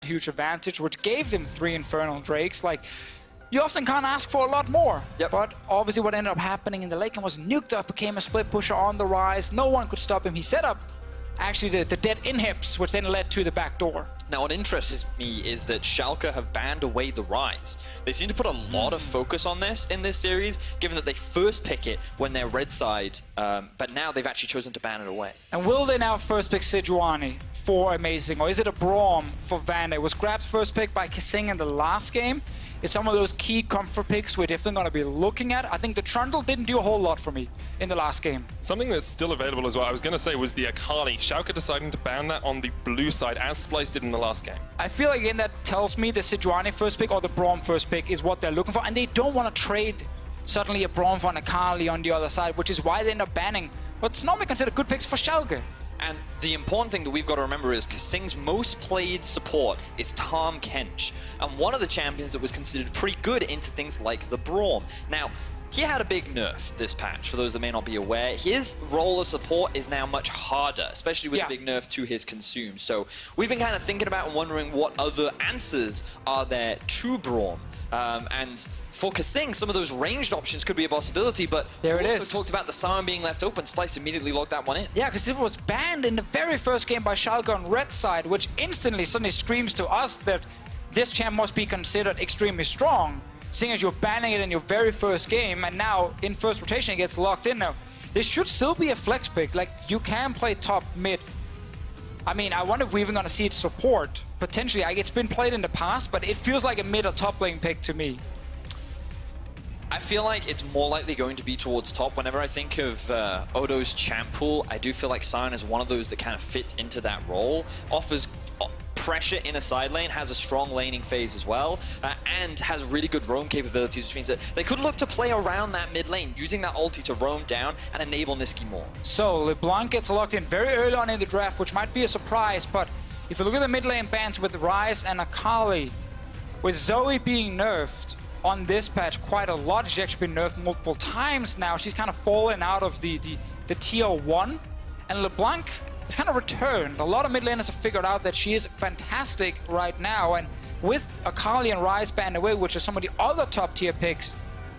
huge advantage, which gave them 3 Infernal Drakes. Like, you often can't ask for a lot more. Yep. But obviously what ended up happening in the late game was Nukeduck became a split pusher on the rise. No one could stop him. He set up actually the dead inhibits, which then led to the back door. Now, what interests me is that Schalke have banned away the Rise. They seem to put a lot of focus on this in this series, given that they first pick it when they're red side, but now they've actually chosen to ban it away. And will they now first pick Sejuani for Amazing, or is it a Braum for Van? It was grabbed first pick by Kissing in the last game. It's some of those key comfort picks we're definitely going to be looking at. I think the Trundle didn't do a whole lot for me in the last game. Something that's still available as well, I was going to say, was the Akali. Schalke deciding to ban that on the blue side, as Splyce did in the last game. I feel like, again, that tells me the Sejuani first pick or the Braum first pick is what they're looking for, and they don't want to trade suddenly a Braum for an Akali on the other side, which is why they end up banning what's normally considered good picks for Schalke. And the important thing that we've got to remember is Kissing's most played support is Tahm Kench, and one of the champions that was considered pretty good into things like the Braum. Now, he had a big nerf this patch, for those that may not be aware. His role as support is now much harder, especially with a big nerf to his consume. So we've been kind of thinking about and wondering what other answers are there to Braum. And for Kissing, some of those ranged options could be a possibility, but there we it also is. talked about the Siren being left open. Splyce immediately logged that one in. Yeah, because it was banned in the very first game by Schalke on red side, which instantly suddenly screams to us that this champ must be considered extremely strong, seeing as you're banning it in your very first game, and now in first rotation it gets locked in now. This should still be a flex pick. Like, you can play top mid. I mean, I wonder if we're even going to see it support. Potentially, it's been played in the past, but it feels like a mid or top lane pick to me. I feel like it's more likely going to be towards top. Whenever I think of Odo's champ pool, I do feel like Siren is one of those that kind of fits into that role, offers pressure in a side lane, has a strong laning phase as well, and has really good roam capabilities, which means that they could look to play around that mid lane, using that ulti to roam down and enable Niski more. So LeBlanc gets locked in very early on in the draft, which might be a surprise, but if you look at the mid lane bans with Ryze and Akali, with Zoe being nerfed on this patch quite a lot, she's actually been nerfed multiple times now, she's kind of fallen out of the tier 1, and LeBlanc is kind of returned. A lot of mid laners have figured out that she is fantastic right now, and with Akali and Ryze banned away, which are some of the other top tier picks,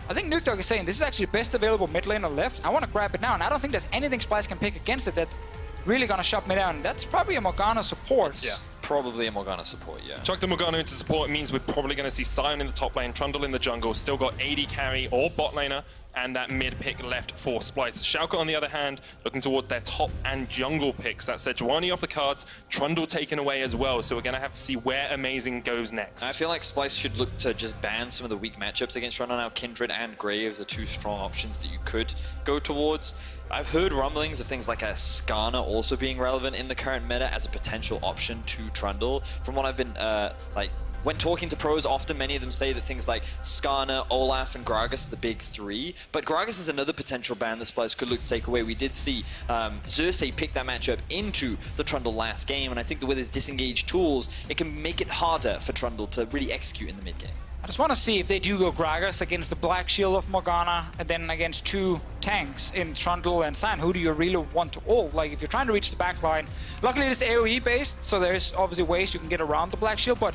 I think Nukeduck is saying this is actually the best available mid laner left. I want to grab it now, and I don't think there's anything Splyce can pick against it that's really going to shut me down. That's probably a Morgana support. Yeah, probably a Morgana support, yeah. Chuck the Morgana into support means we're probably going to see Sion in the top lane, Trundle in the jungle, still got AD carry or bot laner, and that mid pick left for Splyce. Schalke, on the other hand, looking towards their top and jungle picks. That Sejuani off the cards, Trundle taken away as well, so we're going to have to see where Amazing goes next. I feel like Splyce should look to just ban some of the weak matchups against Trundle now. Kindred and Graves are two strong options that you could go towards. I've heard rumblings of things like a Skarner also being relevant in the current meta as a potential option to Trundle. From what I've been, when talking to pros, often many of them say that things like Skarner, Olaf, and Gragas are the big 3. But Gragas is another potential ban that Splyce could look to take away. We did see Xerxes pick that matchup into the Trundle last game, and I think that with his disengaged tools, it can make it harder for Trundle to really execute in the mid game. I just want to see if they do go Gragas against the Black Shield of Morgana, and then against 2 tanks in Trundle and Sion. Who do you really want to ult? Like, if you're trying to reach the back line, luckily it's AoE based, so there's obviously ways you can get around the Black Shield, but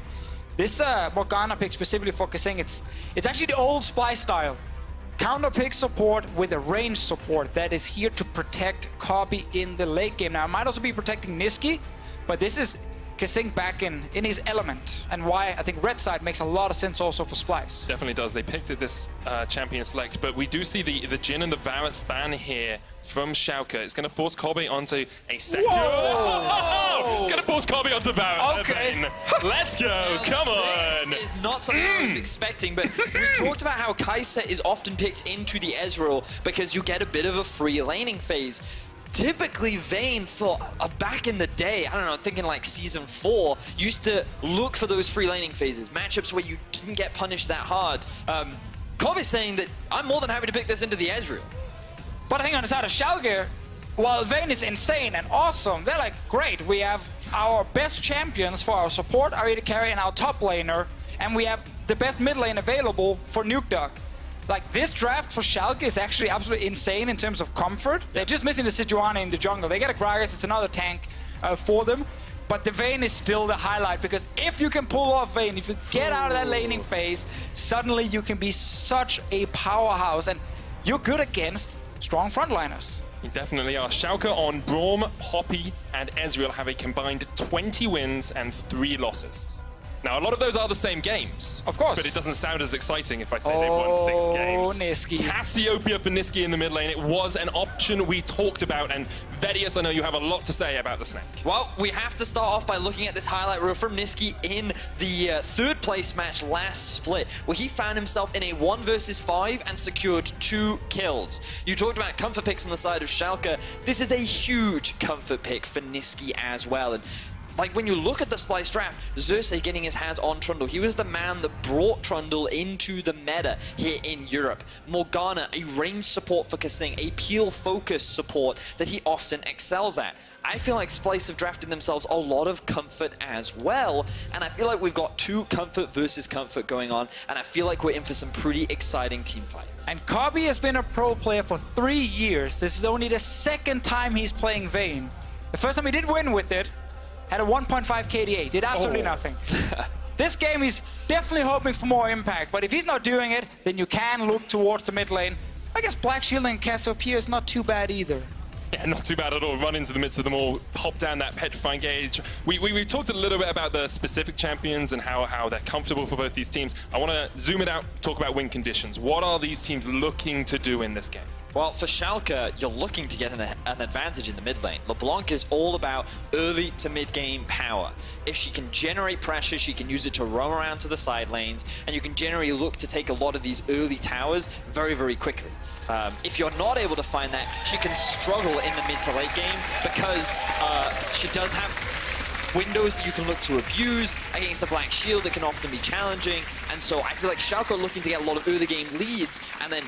this Morgana pick specifically for Kissing, it's actually the old Splyce style. Counter pick support with a range support that is here to protect Copy in the late game. Now, it might also be protecting Niski, but this is Kissing back in his element, and why I think red side makes a lot of sense also for Splyce. Definitely does. They picked it this champion select, but we do see the Jhin and the Varus ban here from Schalke. It's going to force Kobe onto a second. Whoa! It's going to force Kobe onto Varus. Okay. Let's go. Come on. This is not something I was expecting, but we talked about how Kai'Sa is often picked into the Ezreal because you get a bit of a free laning phase. Typically, Vayne, for back in the day, I don't know, thinking like Season 4, used to look for those free laning phases, matchups where you didn't get punished that hard. Kobe's saying that I'm more than happy to pick this into the Ezreal. But I think on the side of Schalke, while Vayne is insane and awesome, they're like, great, we have our best champions for our support, our AD carry, and our top laner, and we have the best mid lane available for Nukeduck. Like, this draft for Schalke is actually absolutely insane in terms of comfort. They're just missing the Sejuani in the jungle. They get a Gragas, it's another tank for them. But the Vayne is still the highlight, because if you can pull off Vayne, if you get out of that laning phase, suddenly you can be such a powerhouse, and you're good against strong frontliners. You definitely are. Schalke on Braum, Poppy, and Ezreal have a combined 20 wins and 3 losses. Now, a lot of those are the same games. Of course. But it doesn't sound as exciting if I say they've won 6 games. Oh, Nisqy. Cassiopeia for Nisqy in the mid lane. It was an option we talked about. And Vedius, I know you have a lot to say about the snake. Well, we have to start off by looking at this highlight reel from Nisqy in the third place match last split, where he found himself in a 1 versus 5 and secured 2 kills. You talked about comfort picks on the side of Schalke. This is a huge comfort pick for Nisqy as well. And like, when you look at the Splyce draft, Xerxes getting his hands on Trundle, he was the man that brought Trundle into the meta here in Europe. Morgana, a range support for Kasing, a peel focus support that he often excels at. I feel like Splyce have drafted themselves a lot of comfort as well, and I feel like we've got 2 comfort versus comfort going on, and I feel like we're in for some pretty exciting team fights. And Kobe has been a pro player for 3 years. This is only the 2nd time he's playing Vayne. The first time he did win with it, had a 1.5 KDA, did absolutely nothing. This game he's definitely hoping for more impact, but if he's not doing it, then you can look towards the mid lane. I guess Black Shield and Cassiopeia is not too bad either. Yeah, not too bad at all. Run into the midst of them all, pop down that petrifying gauge. We talked a little bit about the specific champions and how they're comfortable for both these teams. I want to zoom it out, talk about win conditions. What are these teams looking to do in this game? Well, for Schalke, you're looking to get an advantage in the mid lane. LeBlanc is all about early to mid game power. If she can generate pressure, she can use it to roam around to the side lanes, and you can generally look to take a lot of these early towers very, very quickly. If you're not able to find that, she can struggle in the mid to late game, because she does have windows that you can look to abuse. Against the Black Shield, it can often be challenging, and so I feel like Schalke are looking to get a lot of early game leads, and then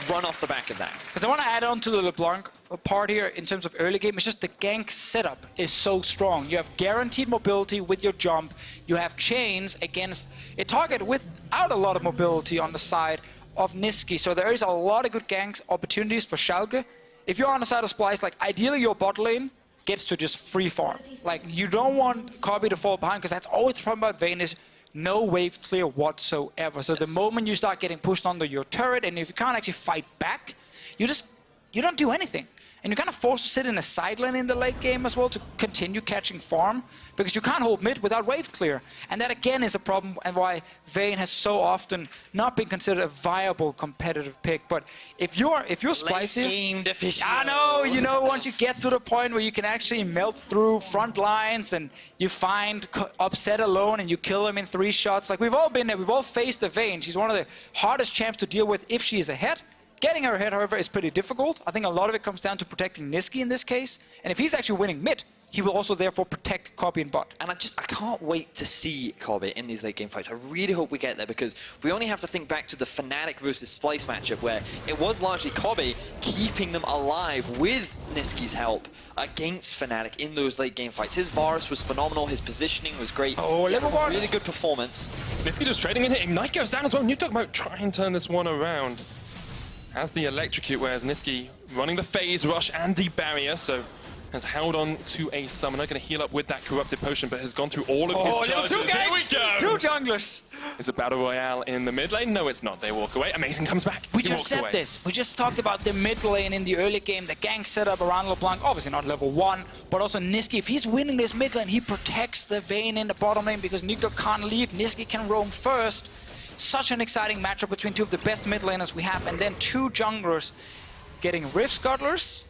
run off the back of that. Because I want to add on to the LeBlanc part here in terms of early game. It's just the gank setup is so strong. You have guaranteed mobility with your jump. You have chains against a target without a lot of mobility on the side of Nisqy. So there is a lot of good gank opportunities for Schalke. If you're on the side of Splyce, like, ideally your bot lane gets to just free farm. Like, you don't want Kobe to fall behind, because that's always the problem about Vayne, is no wave clear whatsoever. So the moment you start getting pushed under your turret, and if you can't actually fight back, you don't do anything. And you're kind of forced to sit in a side lane in the late game as well to continue catching farm, because you can't hold mid without wave clear. And that again is a problem, and why Vayne has so often not been considered a viable competitive pick. But if you're Splyce, game deficient. I know, you know, once you get to the point where you can actually melt through front lines and you find Upset alone and you kill him in 3 shots. Like, we've all been there, we've all faced the Vayne. She's one of the hardest champs to deal with if she is ahead. Getting her ahead, however, is pretty difficult. I think a lot of it comes down to protecting Nisqy in this case. And if he's actually winning mid, he will also therefore protect Kobe and bot. And I can't wait to see Kobe in these late game fights. I really hope we get there, because we only have to think back to the Fnatic versus Splyce matchup, where it was largely Kobe keeping them alive with Nisqy's help against Fnatic in those late game fights. His Varus was phenomenal, his positioning was great. Oh, level 1. Really good performance. Nisqy just trading in here. Ignite goes down as well. And you talk about try and turn this one around. As the electrocute, whereas Nisqy running the phase rush and the barrier, so has held on to a summoner, going to heal up with that corrupted potion, but has gone through all of his charges. Here we go! 2 junglers! Is a battle royale in the mid lane? No, it's not. They walk away. Amazing comes back. We just said this. We just talked about the mid lane in the early game, the gank setup around LeBlanc. Obviously not level 1, but also Nisqy. If he's winning this mid lane, he protects the Vayne in the bottom lane, because Nigel can't leave. Nisqy can roam first. Such an exciting matchup between 2 of the best mid laners we have, and then 2 junglers getting Rift Scuttlers,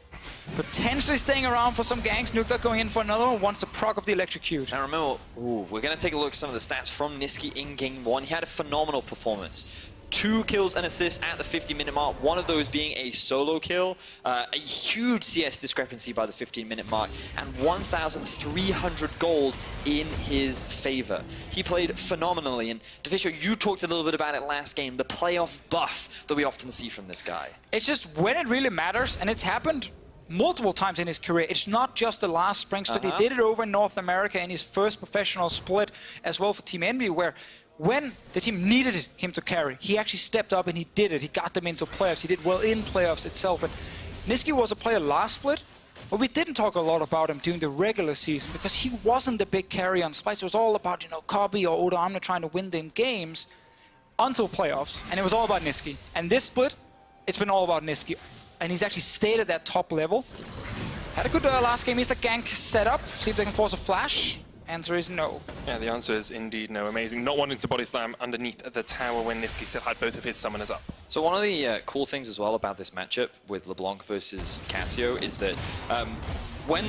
potentially staying around for some ganks. Nukta going in for another one, wants the proc of the electrocute. Now remember, we're going to take a look at some of the stats from Nisqy in game 1. He had a phenomenal performance. 2 kills and assists at the 50-minute mark, one of those being a solo kill, a huge CS discrepancy by the 15-minute mark, and 1,300 gold in his favor. He played phenomenally, and Deficio, you talked a little bit about it last game, the playoff buff that we often see from this guy. It's just when it really matters, and it's happened multiple times in his career. It's not just the last spring split. He did it over in North America in his first professional split as well for Team Envy, where when the team needed him to carry, he actually stepped up and he did it. He got them into playoffs. He did well in playoffs itself. And Nisqy was a player last split But we didn't talk a lot about him during the regular season because he wasn't the big carry on Splyce. It was all about, Cobby or Oda Amna trying to win them games until playoffs. And it was all about Niski. And this split, it's been all about Niski. And he's actually stayed at that top level. Had a good last game. He's the gank setup. See if they can force a flash. Answer is no. Yeah, the answer is indeed no. Amazing. Not wanting to body slam underneath the tower when Niski still had both of his summoners up. So one of the cool things as well about this matchup with LeBlanc versus Cassio is that when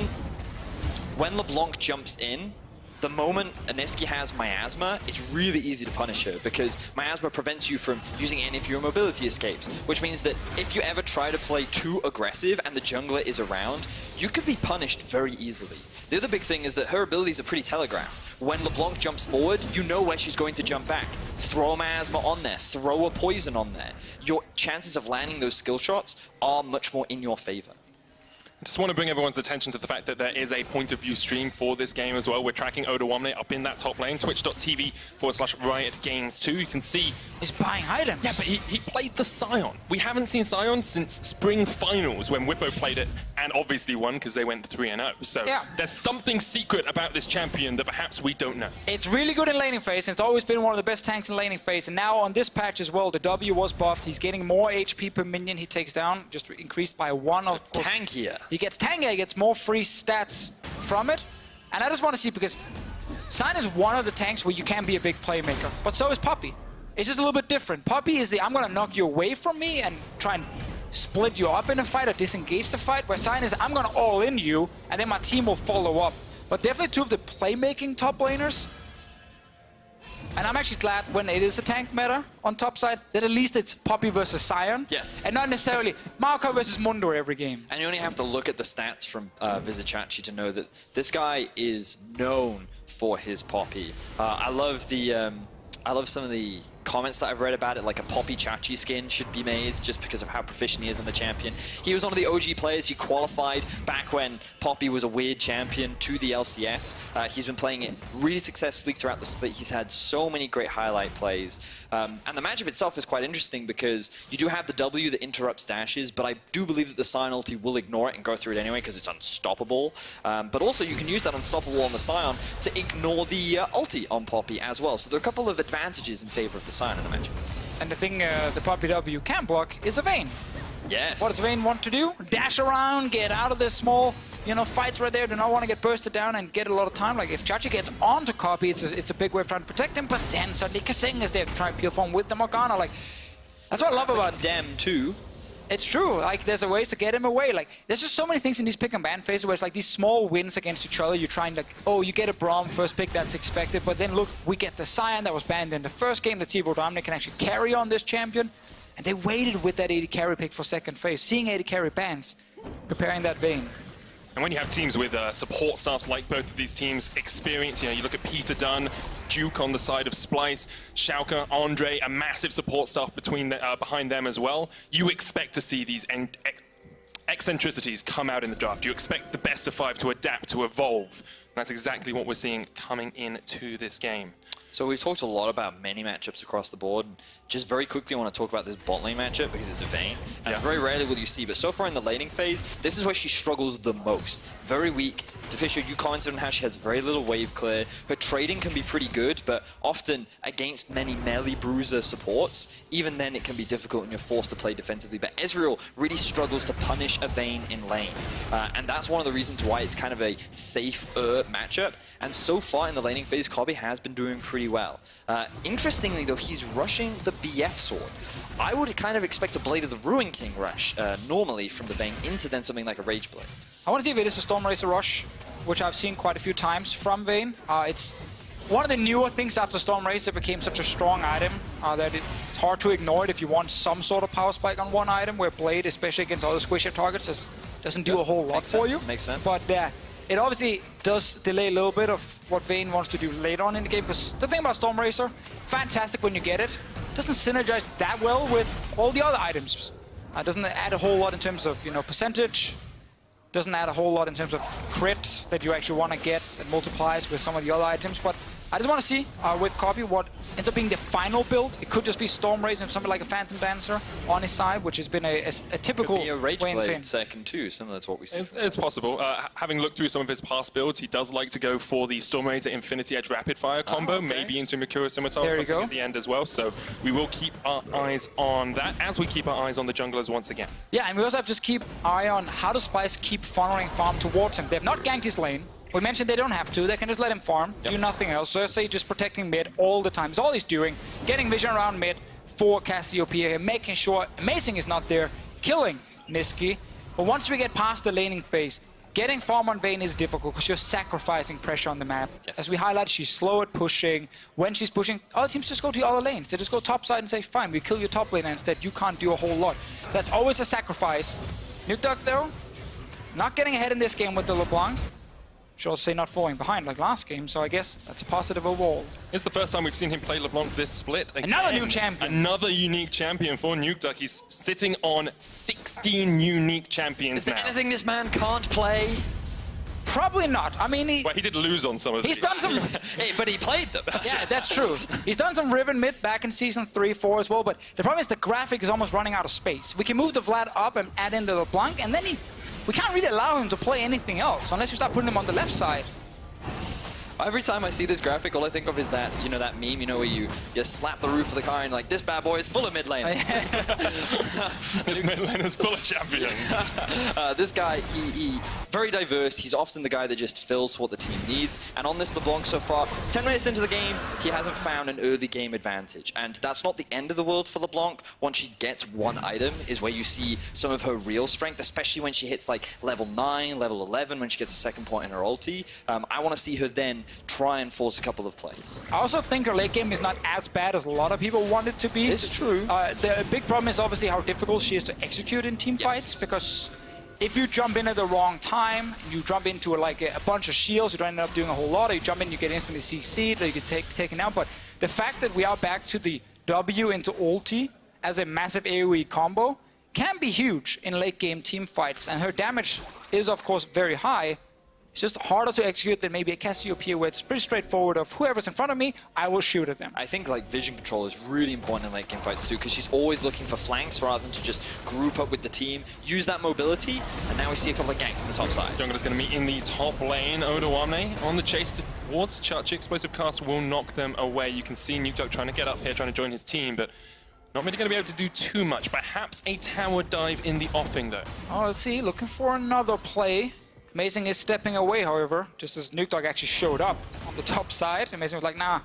LeBlanc jumps in, the moment Niski has Miasma, it's really easy to punish her because Miasma prevents you from using any of your mobility escapes, which means that if you ever try to play too aggressive and the jungler is around, you could be punished very easily. The other big thing is that her abilities are pretty telegraphed. When LeBlanc jumps forward, you know where she's going to jump back. Throw a Miasma on there, throw a poison on there. Your chances of landing those skill shots are much more in your favor. I just want to bring everyone's attention to the fact that there is a point of view stream for this game as well. We're tracking Odawamne up in that top lane, twitch.tv/Riot Games 2. You can see he's buying items. Yeah, but he played the Sion. We haven't seen Sion since Spring Finals when Whippo played it and obviously won because they went 3-0. So yeah, there's something secret about this champion that perhaps we don't know. It's really good in laning phase, and it's always been one of the best tanks in laning phase. And now on this patch as well, the W was buffed. He's getting more HP per minion he takes down, just increased by 1. Of course, tankier. He gets tankier, he gets more free stats from it. And I just want to see, because Sign is one of the tanks where you can be a big playmaker, but so is Poppy. It's just a little bit different. Poppy is the I'm going to knock you away from me and try and split you up in a fight or disengage the fight, where Sign is I'm going to all in you and then my team will follow up. But definitely two of the playmaking top laners. And I'm actually glad when it is a tank meta on top side that at least it's Poppy versus Sion. Yes. And not necessarily Marco versus Mundo every game. And you only have to look at the stats from Vizicachi to know that this guy is known for his Poppy. I love some of the comments that I've read about it, like a Poppy Chachi skin should be made just because of how proficient he is in the champion. He was one of the OG players. He qualified back when Poppy was a weird champion to the LCS. He's been playing it really successfully throughout the split. He's had so many great highlight plays. And the matchup itself is quite interesting because you do have the W that interrupts dashes, but I do believe that the Sion ulti will ignore it and go through it anyway because it's unstoppable. But also you can use that unstoppable on the Sion to ignore the ulti on Poppy as well. So there are a couple of advantages in favor of the Sion in the match. And the thing the Poppy W can block is a Vayne. Yes. What does Vayne want to do? Dash around, get out of this small, fights right there. Do not want to get bursted down and get a lot of time. Like if Chachi gets onto Copy, it's a big way of trying to protect him. But then suddenly Kasing is there to try and peel form with the Morgana. Like that's what I love about Dem too. It's true. Like there's a ways to get him away. Like there's just so many things in these pick and ban phases where it's like these small wins against each other. You try and you get a Braum first pick, that's expected. But then look, we get the Sion that was banned in the first game. Let's see if Rodamnik can actually carry on this champion. And they waited with that 80 carry pick for second phase. Seeing 80 carry bans, preparing that Vayne. And when you have teams with support staffs like both of these teams, experience, you look at Peter Dunn, Duke on the side of Splyce, Schalke, Andre, a massive support staff behind them as well. You expect to see these eccentricities come out in the draft. You expect the best of 5 to adapt, to evolve. And that's exactly what we're seeing coming into this game. So we've talked a lot about many matchups across the board. Just very quickly, I want to talk about this bot lane matchup because it's a Vayne. And very rarely will you see, but so far in the laning phase, this is where she struggles the most. Very weak. Deficio, you commented on how she has very little wave clear. Her trading can be pretty good, but often against many melee bruiser supports, even then it can be difficult and you're forced to play defensively. But Ezreal really struggles to punish a Vayne in lane. And that's one of the reasons why it's kind of a safer matchup. And so far in the laning phase, Kobe has been doing pretty well. Interestingly though, he's rushing the BF sword. I would kind of expect a Blade of the Ruin King rush normally from the Vayne into then something like a Rage Blade. I want to see if it is a Storm Racer rush, which I've seen quite a few times from Vayne. It's one of the newer things after Storm Racer became such a strong item that it's hard to ignore it if you want some sort of power spike on one item, where Blade, especially against other squishy targets, doesn't do a whole lot for you. Makes sense. But it obviously does delay a little bit of what Vayne wants to do later on in the game, because the thing about Storm Racer, fantastic when you get it, doesn't synergize that well with all the other items. Doesn't add a whole lot in terms of percentage, doesn't add a whole lot in terms of crit that you actually want to get that multiplies with some of the other items, but I just want to see with Copy what ends up being the final build. It could just be Storm Race and something like a Phantom Dancer on his side, which has been a typical Could be a Rage way in Blade Finn. second too, similar to what we see. It's possible. Having looked through some of his past builds, he does like to go for the Storm Razor Infinity Edge Rapid Fire combo, okay. maybe into Mikura Scimitar There you go. at the end as well. So we will keep our eyes on that as we keep our eyes on the junglers once again. Yeah, and we also have to just keep eye on how does Splyce keep funneling farm towards him. They have not ganked his lane. We mentioned they don't have to. They can just let him farm, do nothing else. Cersei just protecting mid all the time. That's all he's doing. Getting vision around mid for Cassiopeia here, making sure Amazing is not there, killing Niski. But once we get past the laning phase, getting farm on Vayne is difficult because you're sacrificing pressure on the map. Yes. As we highlight, she's slow at pushing. When she's pushing, other teams just go to the other lanes. They just go top side and say, fine, we kill your top lane, and instead you can't do a whole lot. So that's always a sacrifice. Nukeduck, though, not getting ahead in this game with the LeBlanc. Should also say not falling behind like last game, so I guess that's a positive overall. It's the first time we've seen him play LeBlanc this split. Again, Another new champion. Another unique champion for Nukeduck. He's sitting on 16 unique champions Is there now. anything this man can't play? Probably not. I mean, Well, he did lose on some of he's these. done some... Hey, but he played them. Yeah, that's true. He's done some Riven mid back in Season 3, 4 as well, but the problem is the graphic is almost running out of space. We can move the Vlad up and add in the LeBlanc, and then we can't really allow him to play anything else unless you start putting him on the left side. Every time I see this graphic, all I think of is that, you know, that meme, you know, where you slap the roof of the car and like, this bad boy is full of mid lane. This mid lane is full of champions. This guy, he very diverse. He's often the guy that just fills what the team needs. And on this LeBlanc so far, 10 minutes into the game, he hasn't found an early game advantage. And that's not the end of the world for LeBlanc. Once she gets one item is where you see some of her real strength, especially when she hits like level 9, level 11, when she gets a second point in her ulti. I want to see her then try and force a couple of plays. I also think her late game is not as bad as a lot of people want it to be. It's true. The big problem is obviously how difficult she is to execute in team fights, because if you jump in at the wrong time, you jump into like a bunch of shields, you don't end up doing a whole lot, or you jump in, you get instantly CC'd, or you get taken out. But the fact that we are back to the W into ulti as a massive AoE combo can be huge in late game team fights, and her damage is of course very high. It's just harder to execute than maybe a Cassiopeia where it's pretty straightforward of whoever's in front of me, I will shoot at them. I think like vision control is really important in late game fights too, because she's always looking for flanks rather than to just group up with the team, use that mobility, and now we see a couple of ganks on the top side. Jungler's going to meet in the top lane. Odoamne on the chase towards Chachi. Explosive Cast will knock them away. You can see Nukeduck trying to get up here, trying to join his team, but not really going to be able to do too much. Perhaps a tower dive in the offing though. Oh, let's see, looking for another play. Amazing is stepping away, however, just as Nukeduck actually showed up on the top side. Amazing was like, nah,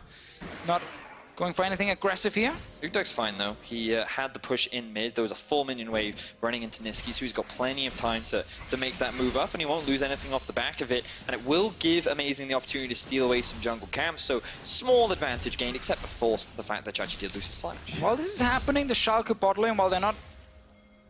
not going for anything aggressive here. Nukeduck's fine though. He had the push in mid. There was a full minion wave running into Niski, so he's got plenty of time to make that move up, and he won't lose anything off the back of it. And it will give Amazing the opportunity to steal away some jungle camps, so small advantage gained, except of course the fact that Chachi did lose his flash. While this is happening, the Schalke bot lane, while they're not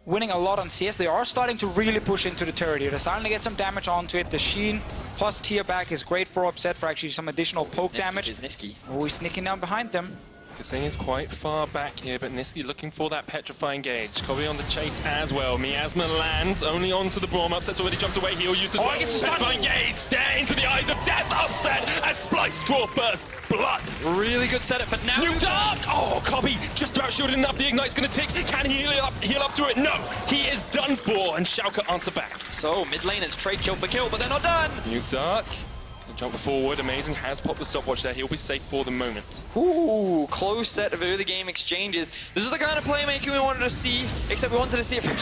winning a lot on CS, they are starting to really push into the turret here. They're starting to get some damage onto it. The Sheen plus tier back is great for Upset for actually some additional poke damage. Niski. Oh, he's sneaking down behind them. Kasane is quite far back here, but Niski looking for that petrifying gauge. Kobe on the chase as well. Miasma lands only onto the Braum. Upset's already jumped away. He'll use it. Oh, he gets a stun. Petrifying gaze. Stare into the eyes of death. Upset as Splyce draw burst blood. Really good setup, but now Nukeduck! Oh, Kobe just about shielded enough. The Ignite's going to tick. Can he heal up to it? No. He is done for, and Schalke answer back. So mid laners trade kill for kill, but they're not done. Nukeduck. Jump forward. Amazing has popped the stopwatch there. He'll be safe for the moment. Ooh, close set of early game exchanges. This is the kind of playmaking we wanted to see, except we wanted to see it from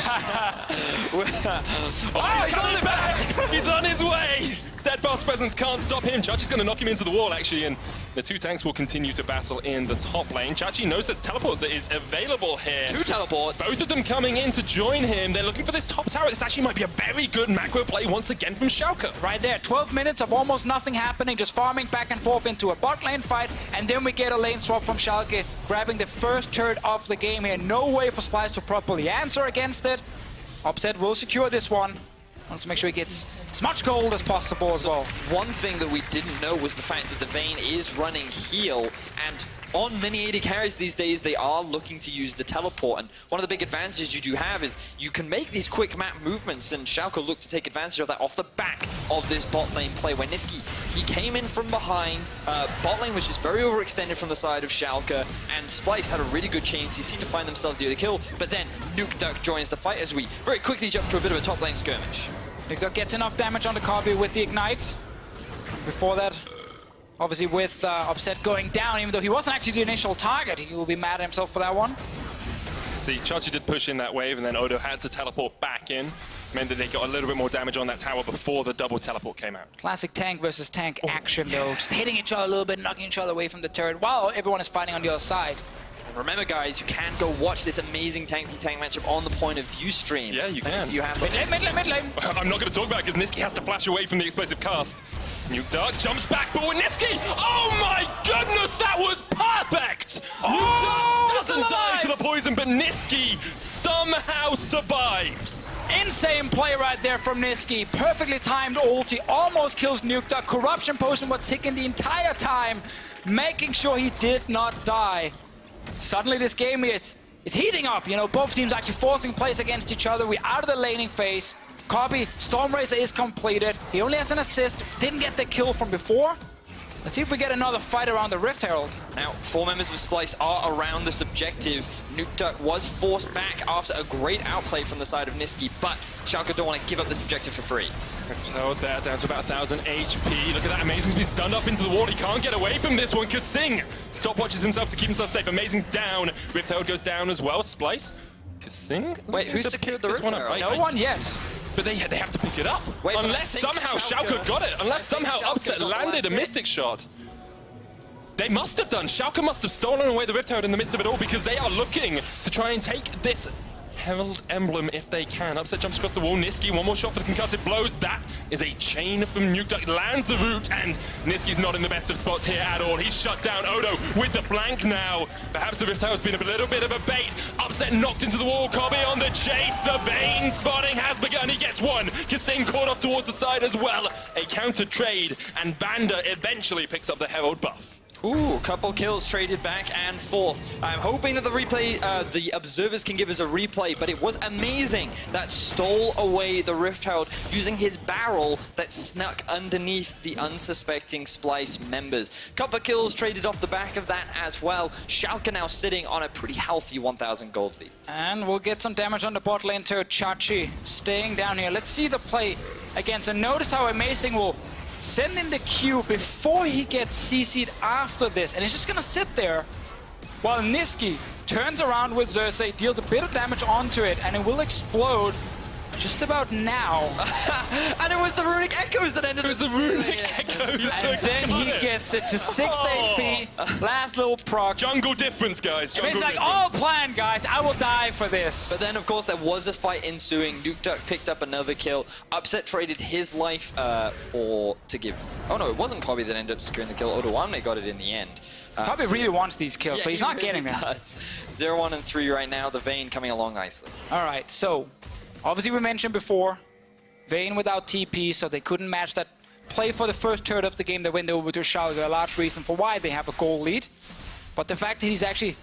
Oh, he's coming back! He's on his way! Steadfast presence can't stop him. Chachi's going to knock him into the wall, actually, and the two tanks will continue to battle in the top lane. Chachi knows there's teleport that is available here. 2 teleports. Both of them coming in to join him. They're looking for this top tower. This actually might be a very good macro play once again from Schalke. Right there, 12 minutes of almost nothing happening, just farming back and forth into a bot lane fight, and then we get a lane swap from Schalke, grabbing the first turret of the game here. No way for Splyce to properly answer against it. Upset will secure this one. Wants to make sure he gets as much gold as possible as well. One thing that we didn't know was the fact that the Vayne is running heal, and on many AD carries these days, they are looking to use the teleport. And one of the big advantages you do have is you can make these quick map movements, and Schalke looked to take advantage of that off the back of this bot lane play. When Niski, he came in from behind, bot lane was just very overextended from the side of Schalke, and Splyce had a really good chance. He seemed to find themselves the other kill, but then Nukeduck joins the fight as we very quickly jump to a bit of a top lane skirmish. Nukeduck gets enough damage on the Copy with the Ignite. Before that, obviously with Upset going down, even though he wasn't actually the initial target, he will be mad at himself for that one. See, Chachi did push in that wave, and then Odo had to teleport back in. Meant that they got a little bit more damage on that tower before the double teleport came out. Classic tank versus tank action, though. Just hitting each other a little bit, knocking each other away from the turret, while everyone is fighting on the other side. Remember, guys, you can go watch this amazing tank v tank matchup on the Point of View stream. Yeah, you can. You have Mid lane. I'm not going to talk about it because Niski has to flash away from the explosive cast. Nukeduck jumps back, but with Niski! Oh my goodness, that was perfect! Nukeduck doesn't die to the poison, but Niski somehow survives. Insane play right there from Niski. Perfectly timed ulti, almost kills Nukeduck. Corruption potion was ticking the entire time, making sure he did not die. Suddenly this game it's heating up, you know, both teams actually forcing plays against each other. We're out of the laning phase. Copy, Stormracer is completed. He only has an assist, didn't get the kill from before. Let's see if we get another fight around the Rift Herald. Now, 4 members of Splyce are around this objective. Nukeduck was forced back after a great outplay from the side of Niski, but Schalke don't want to give up this objective for free. Rift Herald there, down to about 1,000 HP. Look at that, Amazing's been stunned up into the wall. He can't get away from this one. Kasing stopwatches himself to keep himself safe. Amazing's down. Rift Herald goes down as well. Splyce. Kasing? Wait, who secured the Rift Herald? No one yet. But they have to pick it up. Wait, unless somehow Schalke got it. Unless somehow Upset landed a Mystic shot. They must have done. Schalke must have stolen away the Rift Herald in the midst of it all because they are looking to try and take this Herald emblem if they can. Upset jumps across the wall. Niski, one more shot for the concussive blows. That is a chain from Nukeduck. Lands the root, and Niski's not in the best of spots here at all. He's shut down. Odo with the blank now. Perhaps the Rift Herald's been a little bit of a bait. Upset knocked into the wall. Kobe on the chase. The Bane spotting has begun. He gets one. Kasing caught off towards the side as well. A counter trade, and Banda eventually picks up the Herald buff. Ooh, couple kills traded back and forth. I'm hoping that the replay, the observers can give us a replay, but it was amazing that stole away the Rift Herald using his barrel that snuck underneath the unsuspecting Splyce members. Couple kills traded off the back of that as well. Schalke now sitting on a pretty healthy 1,000 gold lead. And we'll get some damage on the bot lane to Chachi staying down here. Let's see the play against, and notice how Amazing will send in the Q before he gets CC'd after this, and he's just gonna sit there while Niski turns around with Xerxes, deals a bit of damage onto it, and it will explode just about now. And it was the Runic Echoes that ended up stealing it. Runic Echoes. And then he gets it to 6 HP. Last little proc. Jungle difference, guys. Jungle It's like difference. all planned, guys. I will die for this. But then, of course, there was a fight ensuing. Nukeduck picked up another kill. Upset traded his life to give... Oh, no, it wasn't Kobe that ended up securing the kill. Odoamne got it in the end. Probably really wants these kills, but he's not getting them. 0, 1, and 3 right now. The Vayne coming along nicely. All right, so obviously we mentioned before, Vayne without TP, so they couldn't match that play for the first third of the game. They went over to Schalke, a large reason for why they have a goal lead. But the fact that he's actually,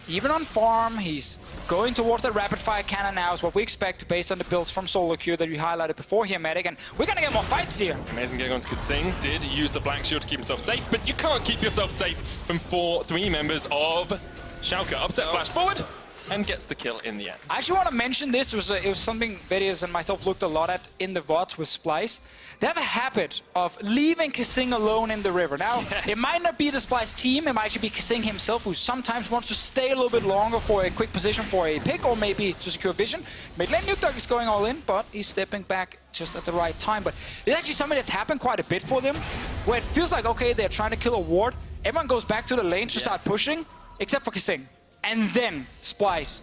even on farm, he's going towards the rapid fire cannon now is what we expect based on the builds from Solo Q that we highlighted before here, Medic, and we're gonna get more fights here. Amazing getting on to Kasing. Did use the Black Shield to keep himself safe, but you can't keep yourself safe from 3 members of Schalke. Upset flash forward and gets the kill in the end. I actually want to mention this. It was something Vedius and myself looked a lot at in the VODs with Splyce. They have a habit of leaving Kasing alone in the river. Now, it might not be the Splyce team. It might actually be Kasing himself, who sometimes wants to stay a little bit longer for a quick position for a pick, or maybe to secure vision. Mid lane Nukeduck is going all in, but he's stepping back just at the right time. But it's actually something that's happened quite a bit for them, where it feels like, okay, they're trying to kill a ward. Everyone goes back to the lane to start pushing, except for Kasing. And then Splyce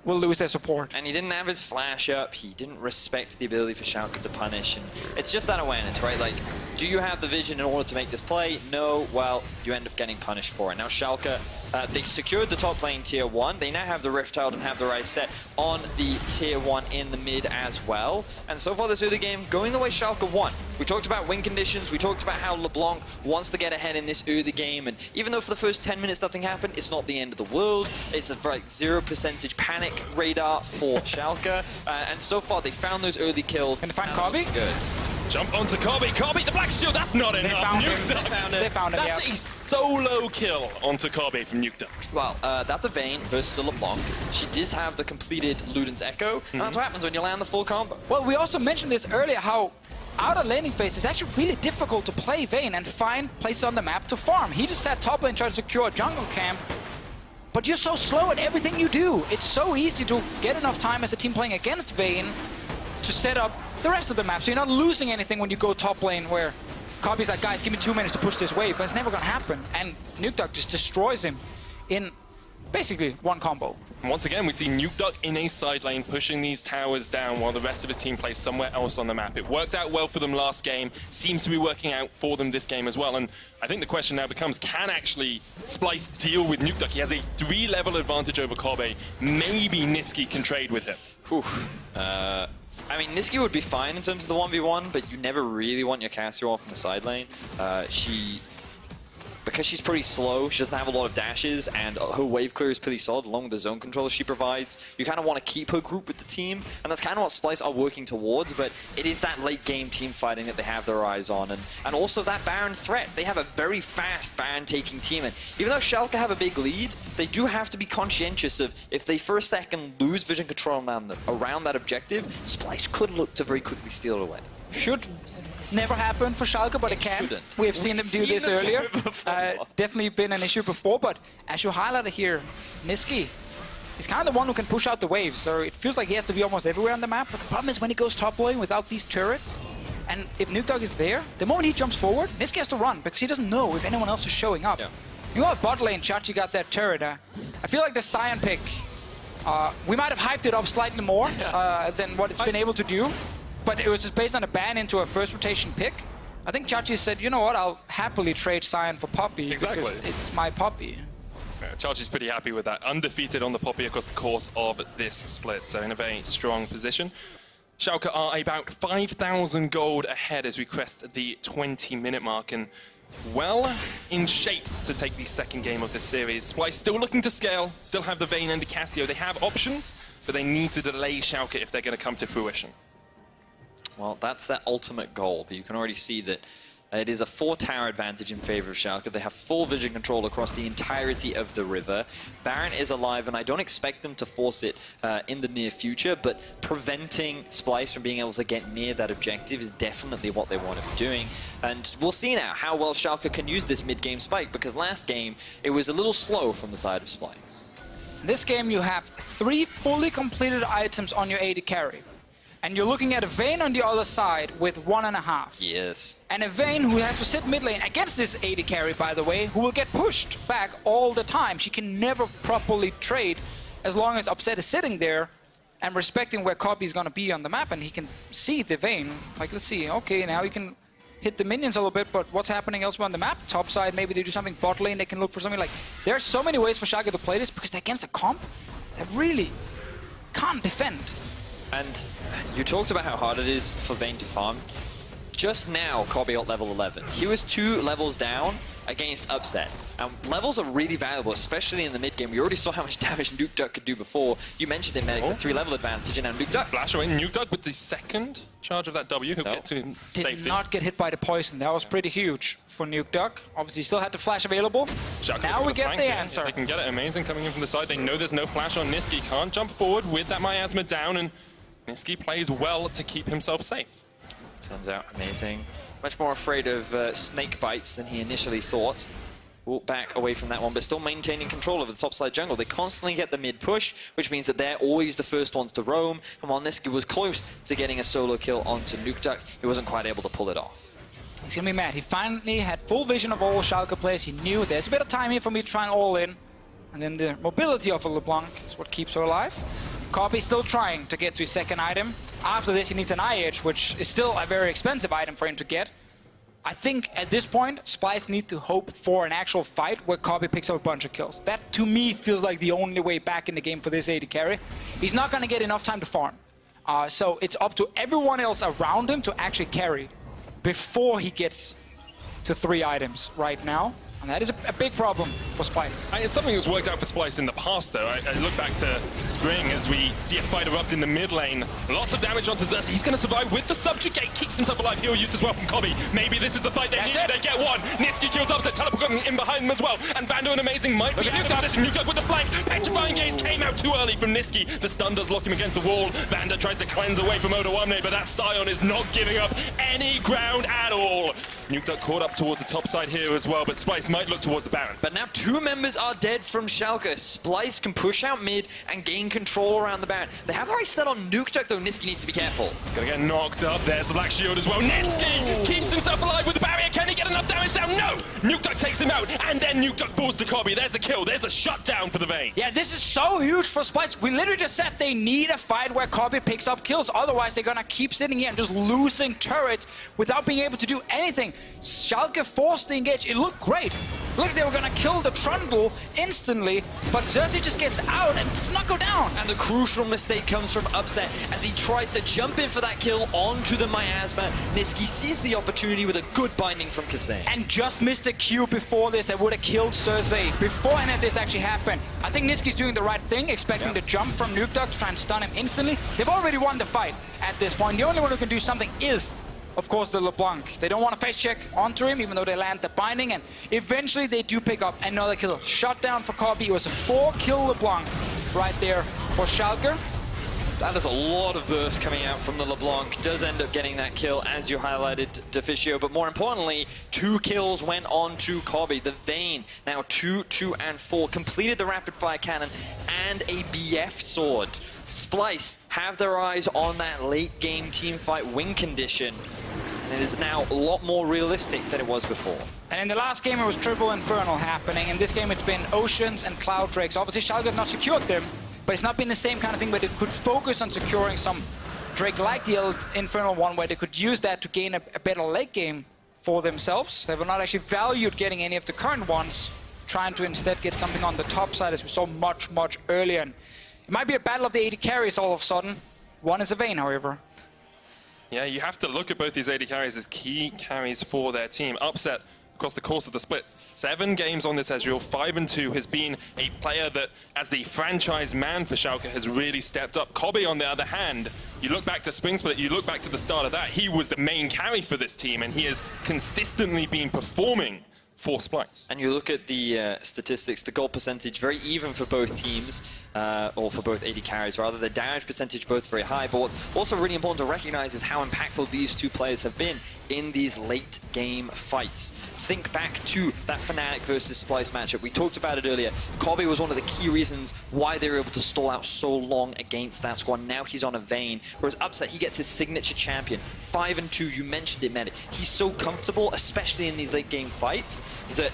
will lose their support. And he didn't have his flash up, he didn't respect the ability for Schalke to punish, and it's just that awareness, right? Like, do you have the vision in order to make this play? No, well, you end up getting punished for it. Now Schalke, they secured the top lane tier 1, they now have the Rift Child and have the Rise set on the tier 1 in the mid as well, and so far this early game, going the way Schalke want. We talked about win conditions, we talked about how LeBlanc wants to get ahead in this early game, and even though for the first 10 minutes nothing happened, it's not the end of the world. It's a like 0% panic radar for Schalke, and so far they found those early kills. Can they find Kobe? Good. Jump onto Kobe. Kobe, the black shield, that's not enough. found him. Nukeduck. They found him, That's a solo kill onto Kobe from Nukeduck. Well, that's a Vayne versus a LeBlanc. She does have the completed Luden's Echo, and that's what happens when you land the full combo. Well, we also mentioned this earlier, how out of laning phase it's actually really difficult to play Vayne and find places on the map to farm. He just sat top lane trying to secure a jungle camp, but you're so slow at everything you do. It's so easy to get enough time as a team playing against Vayne to set up the rest of the map, so you're not losing anything when you go top lane, where Kobe's like, guys, give me 2 minutes to push this wave, but it's never gonna happen. And Nukeduck just destroys him in basically one combo. And once again, we see Nukeduck in a side lane pushing these towers down while the rest of his team plays somewhere else on the map. It worked out well for them last game, seems to be working out for them this game as well. And I think the question now becomes, can actually Splyce deal with Nukeduck? He has a 3-level advantage over Kobe. Maybe Niski can trade with him. Whew. I mean, Niski would be fine in terms of the 1v1, but you never really want your Cassio off in the side lane. Because she's pretty slow, she doesn't have a lot of dashes, and her wave clear is pretty solid along with the zone control she provides. You kind of want to keep her group with the team, and that's kind of what Splyce are working towards, but it is that late game team fighting that they have their eyes on, and also that Baron threat. They have a very fast Baron taking team, and even though Schalke have a big lead, they do have to be conscientious of if they for a second lose vision control around that objective, Splyce could look to very quickly steal it away. Should never happen for Schalke, but it can. We have seen them do this earlier. Definitely been an issue before, but as you highlighted here, Niski is kind of the one who can push out the waves, so it feels like he has to be almost everywhere on the map, but the problem is when he goes top lane without these turrets, and if Nukeduck is there, the moment he jumps forward, Niski has to run, because he doesn't know if anyone else is showing up. Yeah. You know, bot lane, Chachi got that turret. I feel like the Sion pick, we might have hyped it up slightly more than what it's been able to do. But it was just based on a ban into a first rotation pick. I think Chachi said, you know what, I'll happily trade Sion for Poppy. Exactly. Because it's my Poppy. Yeah, Chachi's pretty happy with that. Undefeated on the Poppy across the course of this split, so in a very strong position. Schalke are about 5,000 gold ahead as we crest the 20-minute mark, and well in shape to take the second game of this series. Splyce still looking to scale, still have the Vayne and the Cassio. They have options, but they need to delay Schalke if they're going to come to fruition. Well, that's their ultimate goal, but you can already see that it is a 4-tower advantage in favor of Schalke. They have full vision control across the entirety of the river. Baron is alive, and I don't expect them to force it in the near future, but preventing Splyce from being able to get near that objective is definitely what they want to be doing. And we'll see now how well Schalke can use this mid-game spike, because last game it was a little slow from the side of Splyce. This game you have 3 fully completed items on your AD carry. And you're looking at a Vayne on the other side with 1.5. Yes. And a Vayne who has to sit mid lane against this AD carry, by the way, who will get pushed back all the time. She can never properly trade as long as Upset is sitting there and respecting where Kobe is going to be on the map, and he can see the Vayne. Like, let's see, okay, now he can hit the minions a little bit, but what's happening elsewhere on the map? Top side, maybe they do something bot lane, they can look for something like... There are so many ways for Schalke to play this, because they're against a comp that really can't defend. And you talked about how hard it is for Vayne to farm. Just now, Kobe got level 11. He was 2 levels down against Upset. And levels are really valuable, especially in the mid game. We already saw how much damage Nukeduck could do before. You mentioned him, Medic, the 3-level advantage, and now Nukeduck. Flash away, Nukeduck with the second charge of that W. He'll get to safety. Did not get hit by the poison. That was pretty huge for Nukeduck. Obviously, still had the flash available. Schalke now we get flank, the yeah. answer. They can get it amazing coming in from the side. They know there's no flash on Niski. Can't jump forward with that miasma down, and Niski plays well to keep himself safe. Turns out amazing. Much more afraid of snake bites than he initially thought. Walk back away from that one, but still maintaining control over the top side jungle. They constantly get the mid push, which means that they're always the first ones to roam. And while Niski was close to getting a solo kill onto Nukeduck, he wasn't quite able to pull it off. He's gonna be mad. He finally had full vision of all Schalke players. He knew there's a bit of time here for me to try and all in. And then the mobility of a LeBlanc is what keeps her alive. Copy's still trying to get to his second item. After this, he needs an eye edge, which is still a very expensive item for him to get. I think at this point, Splyce need to hope for an actual fight where Copy picks up a bunch of kills. That, to me, feels like the only way back in the game for this AD carry. He's not going to get enough time to farm. So it's up to everyone else around him to actually carry before he gets to 3 items right now. And that is a big problem for Splyce. It's something that's worked out for Splyce in the past, though. I look back to Spring as we see a fight erupt in the mid lane. Lots of damage onto Xerxes. He's going to survive with the subjugate. Keeps himself alive. Heal use as well from Kobe. Maybe this is the fight they need. They get one. Niski kills Upset. Teleport in behind them as well. And Bando, an amazing, might be out of position. Nuked up with the flank. Petrifying Gaze came out too early from Niski. The stun does lock him against the wall. Bando tries to cleanse away from Odoamne, but that Scion is not giving up any ground at all. Nuked up caught up towards the top side here as well, but Splyce might look towards the Baron. But now 2 members are dead from Schalke. Splyce can push out mid and gain control around the Baron. They have the right set on Nuked, though Niski needs to be careful. Gonna get knocked up. There's the Black Shield as well. Niski keeps himself alive with the barrier. Can he get enough damage down? No! Nuked takes him out, and then Nuked falls to Kobe. There's a kill. There's a shutdown for the Vayne. Yeah, this is so huge for Splyce. We literally just said they need a fight where Kobe picks up kills. Otherwise, they're gonna keep sitting here and just losing turrets without being able to do anything. Schalke forced the engage. It looked great. Look, they were gonna kill the Trundle instantly, but Xerxes just gets out and does not go down. And the crucial mistake comes from Upset as he tries to jump in for that kill onto the Miasma. Niski sees the opportunity with a good binding from Kassane. And just missed a Q before this that would have killed Xerxes. Before any of this actually happened. I think Niski's doing the right thing, expecting the jump from Nuked to try and stun him instantly. They've already won the fight at this point. The only one who can do something is, of course, the LeBlanc. They don't want to face check onto him, even though they land the binding, and eventually they do pick up another kill. Shut down for Kobe. It was a 4-kill LeBlanc right there for Schalke. That is a lot of burst coming out from the LeBlanc. Does end up getting that kill, as you highlighted, Deficio. But more importantly, 2 kills went on to Kobe. The Vayne, now 2, 2, and 4, completed the rapid-fire cannon and a BF sword. Splyce have their eyes on that late-game teamfight win condition. And it is now a lot more realistic than it was before. And in the last game, it was Triple Infernal happening. In this game, it's been Oceans and Cloud Drakes. Obviously, Schalke have not secured them, but it's not been the same kind of thing where they could focus on securing some Drake like the Infernal one, where they could use that to gain a better late game for themselves. They were not actually valued getting any of the current ones, trying to instead get something on the top side, as we saw much, much earlier. And it might be a battle of the 80 carries all of a sudden. One is a Vayne, however. Yeah, you have to look at both these 80 carries as key carries for their team. Upset across the course of the split, 7 games on this Ezreal, 5 and 2, has been a player that, as the franchise man for Schalke, has really stepped up. Kobe, on the other hand, you look back to Spring Split, you look back to the start of that, he was the main carry for this team, and he has consistently been performing for Splyce. And you look at the statistics, the goal percentage, very even for both teams, or for both 80 carries rather. The damage percentage both very high, but what's also really important to recognize is how impactful these 2 players have been in these late game fights. Think back to that Fnatic versus Splyce matchup. We talked about it earlier. Kobe was one of the key reasons why they were able to stall out so long against that squad. Now he's on a Vayne, whereas Upset, he gets his signature champion. 5 and 2, you mentioned it, Medic. He's so comfortable, especially in these late game fights, that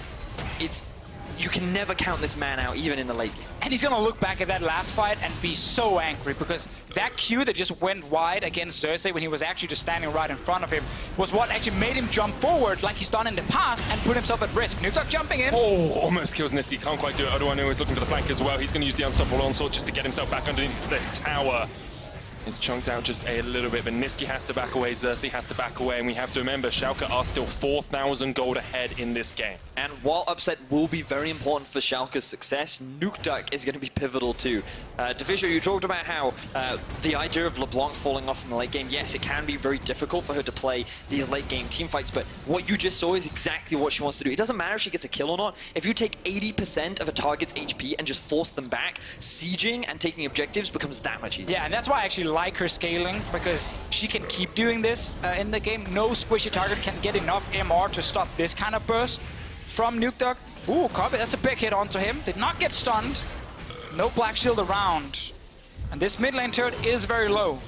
you can never count this man out, even in the late game. And he's going to look back at that last fight and be so angry, because that Q that just went wide against Xerxes when he was actually just standing right in front of him was what actually made him jump forward like he's done in the past and put himself at risk. Nuked jumping in. Oh, almost kills Niski. Can't quite do it. Odoamne is looking for the flank as well. He's going to use the Unstoppable Onslaught just to get himself back underneath this tower. It's chunked out just a little bit, but Niski has to back away, Xerxes has to back away, and we have to remember, Schalke are still 4,000 gold ahead in this game. And while Upset will be very important for Schalke's success, Nuked is going to be pivotal too. Deficio, you talked about how the idea of LeBlanc falling off in the late game, yes, it can be very difficult for her to play these late game team fights, but what you just saw is exactly what she wants to do. It doesn't matter if she gets a kill or not. If you take 80% of a target's HP and just force them back, sieging and taking objectives becomes that much easier. Yeah, and that's why I actually like her scaling, because she can keep doing this in the game. No squishy target can get enough MR to stop this kind of burst from Nuked. Ooh, Kobe, that's a big hit onto him. Did not get stunned. No Black Shield around. And this mid lane turret is very low.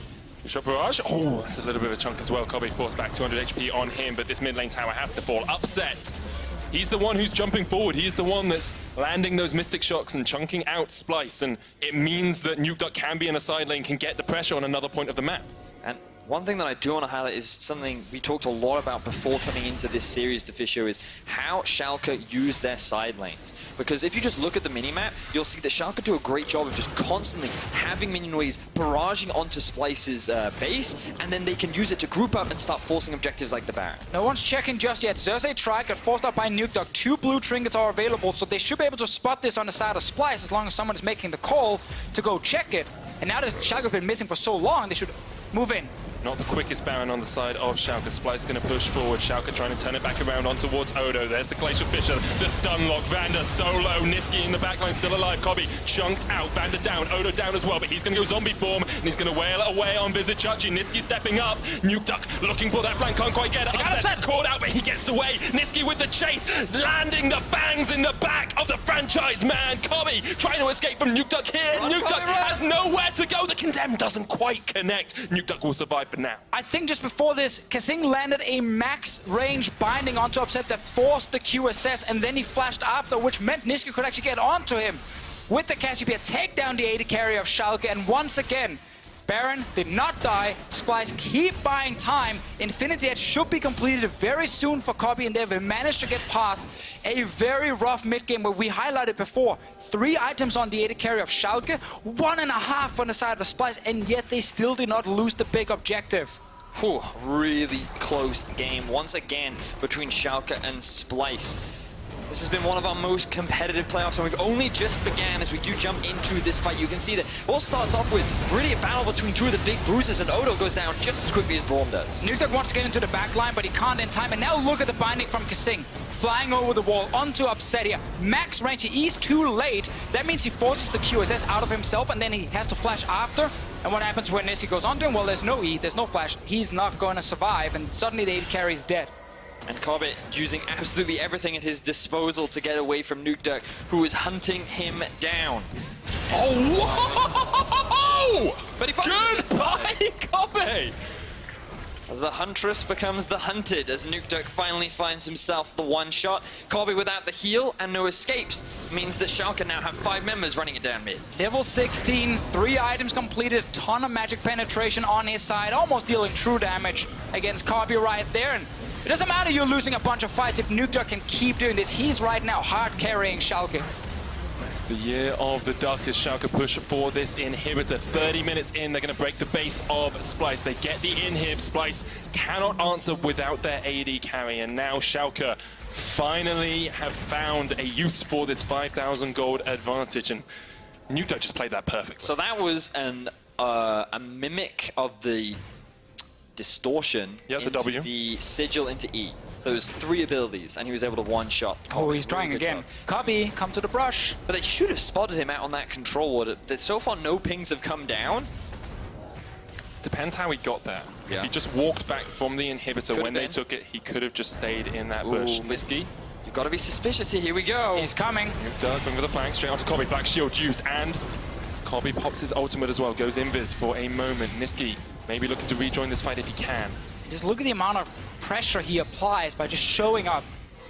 Shot barrage. Oh, that's a little bit of a chunk as well. Kobe forced back 200 HP on him, but this mid lane tower has to fall. Upset He's the one who's jumping forward. He's the one that's landing those Mystic Shocks and chunking out Splyce. And it means that Nukeduck can be in a side lane, can get the pressure on another point of the map. And one thing that I do want to highlight is something we talked a lot about before coming into this series, Deficio, is how Schalke use their side lanes. Because if you just look at the minimap, you'll see that Schalke do a great job of just constantly having minion waves barraging onto Splyce's base, and then they can use it to group up and start forcing objectives like the Baron. No one's checking just yet. Xerxes tried, got forced out by Nukeduck. 2 blue trinkets are available, so they should be able to spot this on the side of Splyce as long as someone is making the call to go check it. And now that Schalke have been missing for so long, they should move in. Not the quickest Baron on the side of Schalke. Splyce going to push forward. Schalke trying to turn it back around on towards Odo. There's the Glacial Fissure, the stun lock. Vander solo. Niski in the backline still alive. Kobbe chunked out. Vander down. Odo down as well, but he's going to go zombie form, and he's going to wail away on Vizichachi. Niski stepping up. Nukeduck looking for that flank. Can't quite get it. Upset. Caught out, but he gets away. Niski with the chase. Landing the bangs in the back of the franchise man. Kobbe trying to escape from Nukeduck here. Nukeduck has nowhere to go. The Condemn doesn't quite connect. Nukeduck will survive for now. I think just before this, Kasing landed a max range binding onto Upset that forced the QSS, and then he flashed after, which meant Niski could actually get onto him with the Cassiopeia, take down the AD carry of Schalke, and once again, Baron did not die. Splyce keep buying time. Infinity Edge should be completed very soon for Kobbe, and they've managed to get past a very rough mid-game where we highlighted before. 3 items on the AD carry of Schalke, 1.5 on the side of Splyce, and yet they still did not lose the big objective. Whew, really close game once again between Schalke and Splyce. This has been one of our most competitive playoffs, and we've only just began as we do jump into this fight. You can see that it all starts off with really a battle between 2 of the big bruisers, and Odo goes down just as quickly as Braum does. Nukeduck wants to get into the back line, but he can't in time. And now look at the binding from Kasing. Flying over the wall onto Upset here. Max range, he's too late. That means he forces the QSS out of himself, and then he has to flash after. And what happens when Niski goes onto him? Well, there's no E, there's no flash. He's not going to survive, and suddenly the AD carry is dead. And Kobbe using absolutely everything at his disposal to get away from Nukeduck, who is hunting him down. Oh, whoa! But he finds Goodbye, Kobbe! The Huntress becomes the hunted as Nukeduck finally finds himself the one shot. Kobbe without the heal and no escapes means that Schalke now have 5 members running it down mid. Level 16, 3 items completed, a ton of magic penetration on his side, almost dealing true damage against Kobbe right there. And it doesn't matter you're losing a bunch of fights if Nukeduck can keep doing this. He's right now hard carrying Schalke. It's the year of the duck as Schalke push for this inhibitor. 30 minutes in, they're going to break the base of Splyce. They get the inhib. Splyce cannot answer without their AD carry, and now Schalke finally have found a use for this 5,000 gold advantage, and Nukeduck just played that perfectly. So that was a mimic of the distortion the into W. the sigil into E. Those 3 abilities, and he was able to one-shot. Oh, he's trying again. Kobbe, come to the brush. But they should have spotted him out on that control ward. So far, no pings have come down. Depends how he got there. Yeah. If he just walked back from the inhibitor when they took it, he could have just stayed in that bush. Niski. You've got to be suspicious here. Here we go. He's coming. Nukeduck going with the flank straight onto Kobbe. Black shield used, and Kobbe pops his ultimate as well. Goes invis for a moment. Niski maybe looking to rejoin this fight if he can. Just look at the amount of pressure he applies by just showing up.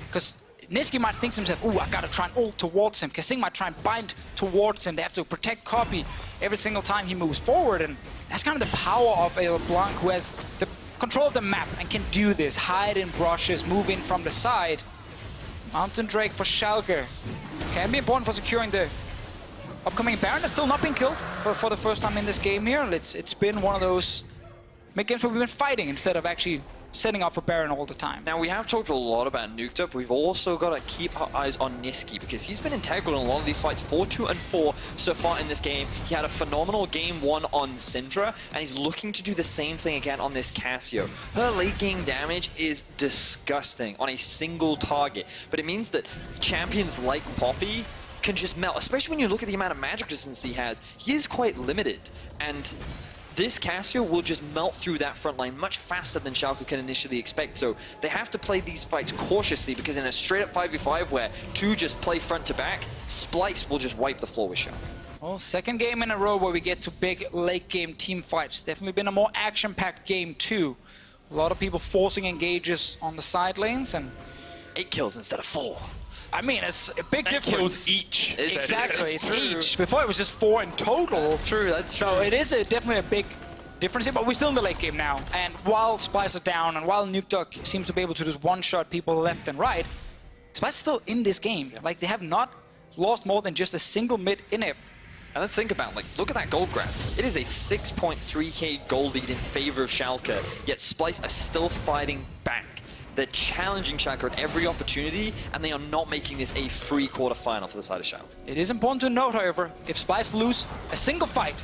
Because Niski might think to himself, ooh, I gotta try and ult towards him. Kasing might try and bind towards him. They have to protect Kobbe every single time he moves forward. And that's kind of the power of a LeBlanc, who has the control of the map and can do this. Hide in brushes, move in from the side. Mountain Drake for Schalke. Can be important for securing the upcoming Baron. That's still not been killed for the first time in this game here. It's been one of those mid-games where we've been fighting instead of actually setting up for Baron all the time. Now, we have talked a lot about Nukeduck, but we've also got to keep our eyes on Niski, because he's been integral in a lot of these fights. 4-2 and 4 so far in this game. He had a phenomenal game 1 on Syndra, and he's looking to do the same thing again on this Cassio. Her late game damage is disgusting on a single target, but it means that champions like Poppy can just melt, especially when you look at the amount of magic resistance he has. He is quite limited, and this Cassio will just melt through that front line much faster than Schalke can initially expect. So they have to play these fights cautiously, because in a straight-up 5v5 where 2 just play front to back, Splyce will just wipe the floor with Schalke. Well, second game in a row where we get to big late-game team fights. Definitely been a more action-packed game too. A lot of people forcing engages on the side lanes, and 8 kills instead of 4. I mean, it's a big difference. Kills each. Exactly, it's true. each. Before it was just 4 in total. That's true, that's So true. it is definitely a big difference here, but we're still in the late game now. And while Splyce are down, and while Nukeduck seems to be able to just one-shot people left and right, Splyce is still in this game. Like, they have not lost more than just a single mid inhib. And let's think about, like, look at that gold grab. It is a 6.3k gold lead in favor of Schalke, yet Splyce are still fighting back. They're challenging Schalke at every opportunity, and they are not making this a free quarterfinal for the side of Schalke. It is important to note, however, if Splyce lose a single fight,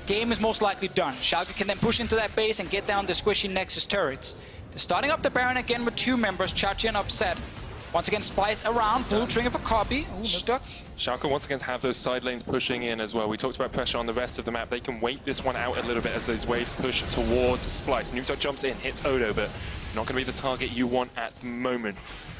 game is most likely done. Schalke can then push into that base and get down the squishy Nexus turrets. They're starting up the Baron again with 2 members, Chachi and Upset. Once again, Splyce around, blue trigger for copy. Ooh, Nukeduck. Schalke once again have those side lanes pushing in as well. We talked about pressure on the rest of the map. They can wait this one out a little bit as those waves push towards Splyce. Nukeduck jumps in, hits Odo, but not going to be the target you want at the moment.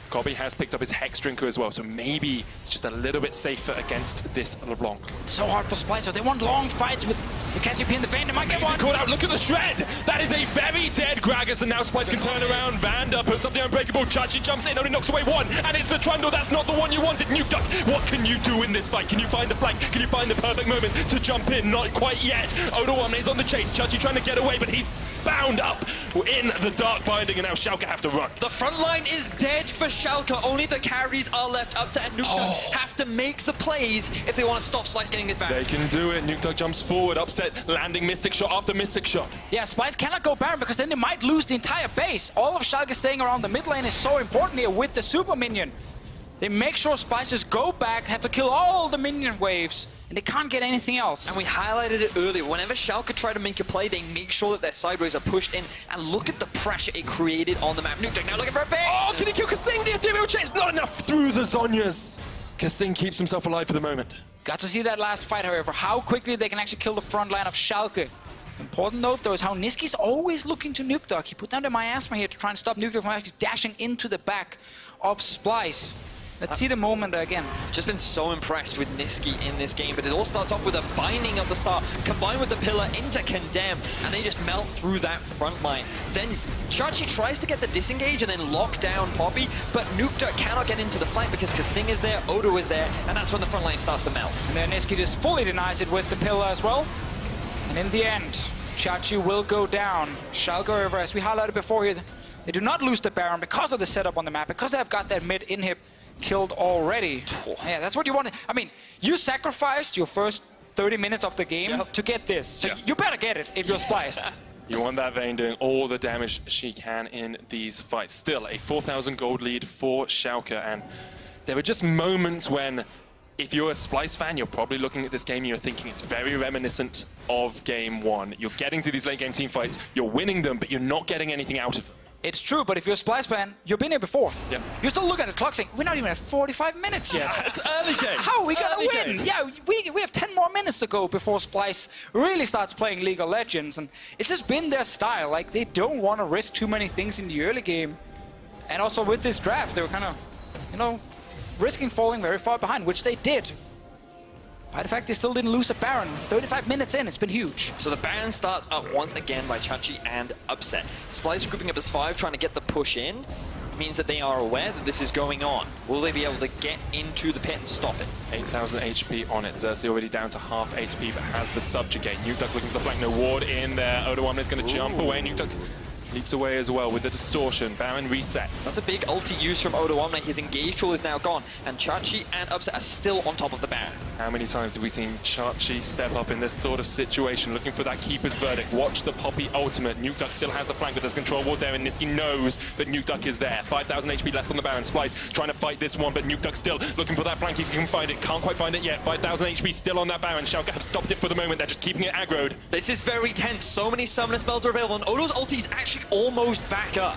Kobe has picked up his Hex Drinker as well, so maybe it's just a little bit safer against this LeBlanc. It's so hard for Splyce, so they want long fights with Cassiopeia in the vein. They might get one. Caught out, look at the shred! That is a very dead Gragas, and now Splyce can turn around. Vanda puts up the Unbreakable, Chachi jumps in, only knocks away one, and it's the Trundle, that's not the one you wanted. Nukeduck, what can you do in this fight? Can you find the flank? Can you find the perfect moment to jump in? Not quite yet. Odo is on the chase, Chachi trying to get away, but he's bound up in the Dark Binding, and now Schalke have to run. The front line is dead for Schalke. Only the carries are left. Upset and Nukeduck have to make the plays if they want to stop Splyce getting this back. They can do it. Nukeduck jumps forward, Upset landing Mystic Shot after Mystic Shot. Yeah, Splyce cannot go Baron because then they might lose the entire base. All of Schalke staying around the mid lane is so important here with the super minion. They make sure Splyce just go back, have to kill all the minion waves, and they can't get anything else. And we highlighted it earlier. Whenever Schalke try to make a play, they make sure that their sideways are pushed in. And look at the pressure it created on the map. Nukeduck now looking for a pick. Oh, can he kill Kasing? The ethereal chase, not enough through the Zhonyas. Kasing keeps himself alive for the moment. Got to see that last fight, however, how quickly they can actually kill the front line of Schalke. Important note, though, is how Niski's always looking to Nukeduck. He put down the miasma here to try and stop Nukeduck from actually dashing into the back of Splyce. Let's see the moment again. Just been so impressed with Niski in this game, but it all starts off with a binding at the start, combined with the pillar into Condemn, and they just melt through that front line. Then Chachi tries to get the disengage and then lock down Poppy, but Nukeduck cannot get into the flank because Kasing is there, Odo is there, and that's when the front line starts to melt. And then Niski just fully denies it with the pillar as well. And in the end, Chachi will go down. Schalke, however, as we highlighted before here, they do not lose the Baron because of the setup on the map, because they have got that mid inhib killed already. Yeah, that's what you wanted. I mean, you sacrificed your first 30 minutes of the game to get this. So you better get it if you're Splyce. You want that Vayne doing all the damage she can in these fights. Still, a 4,000 gold lead for Schalke, and there were just moments when, if you're a Splyce fan, you're probably looking at this game and you're thinking it's very reminiscent of Game 1. You're getting to these late game team fights, you're winning them, but you're not getting anything out of them. It's true, but if you're a Splyce fan, you've been here before. Yep. You're still looking at the clock saying, we're not even at 45 minutes yet. It's early game. How are we It's gonna early win? game. Yeah, we have 10 more minutes to go before Splyce really starts playing League of Legends, and it's just been their style. Like, they don't want to risk too many things in the early game. And also with this draft, they were kind of, you know, risking falling very far behind, which they did. By the fact they still didn't lose a Baron. 35 minutes in, it's been huge. So the Baron starts up once again by Chachi and Upset. Splyce grouping up as 5, trying to get the push in. Means that they are aware that this is going on. Will they be able to get into the pit and stop it? 8,000 HP on it. Xerxes already down to half HP, but has the subjugate. Nukeduck looking for the flank, no ward in there. Odo is going to jump away. Nukeduck leaps away as well with the distortion. Baron resets. That's a big ulti use from Odo. His engage tool is now gone, and Chachi and Upset are still on top of the Baron. How many times have we seen Chachi step up in this sort of situation, looking for that keeper's verdict? Watch the Poppy ultimate. Nukeduck still has the flank, but there's control ward there, and Niski knows that Nukeduck is there. 5,000 HP left on the Baron. Splyce trying to fight this one, but Nukeduck still looking for that flank if he can find it. Can't quite find it yet. 5,000 HP still on that Baron. Schalke have stopped it for the moment. They're just keeping it aggroed. This is very tense. So many summoner spells are available, and Odo's ulti is actually almost back up.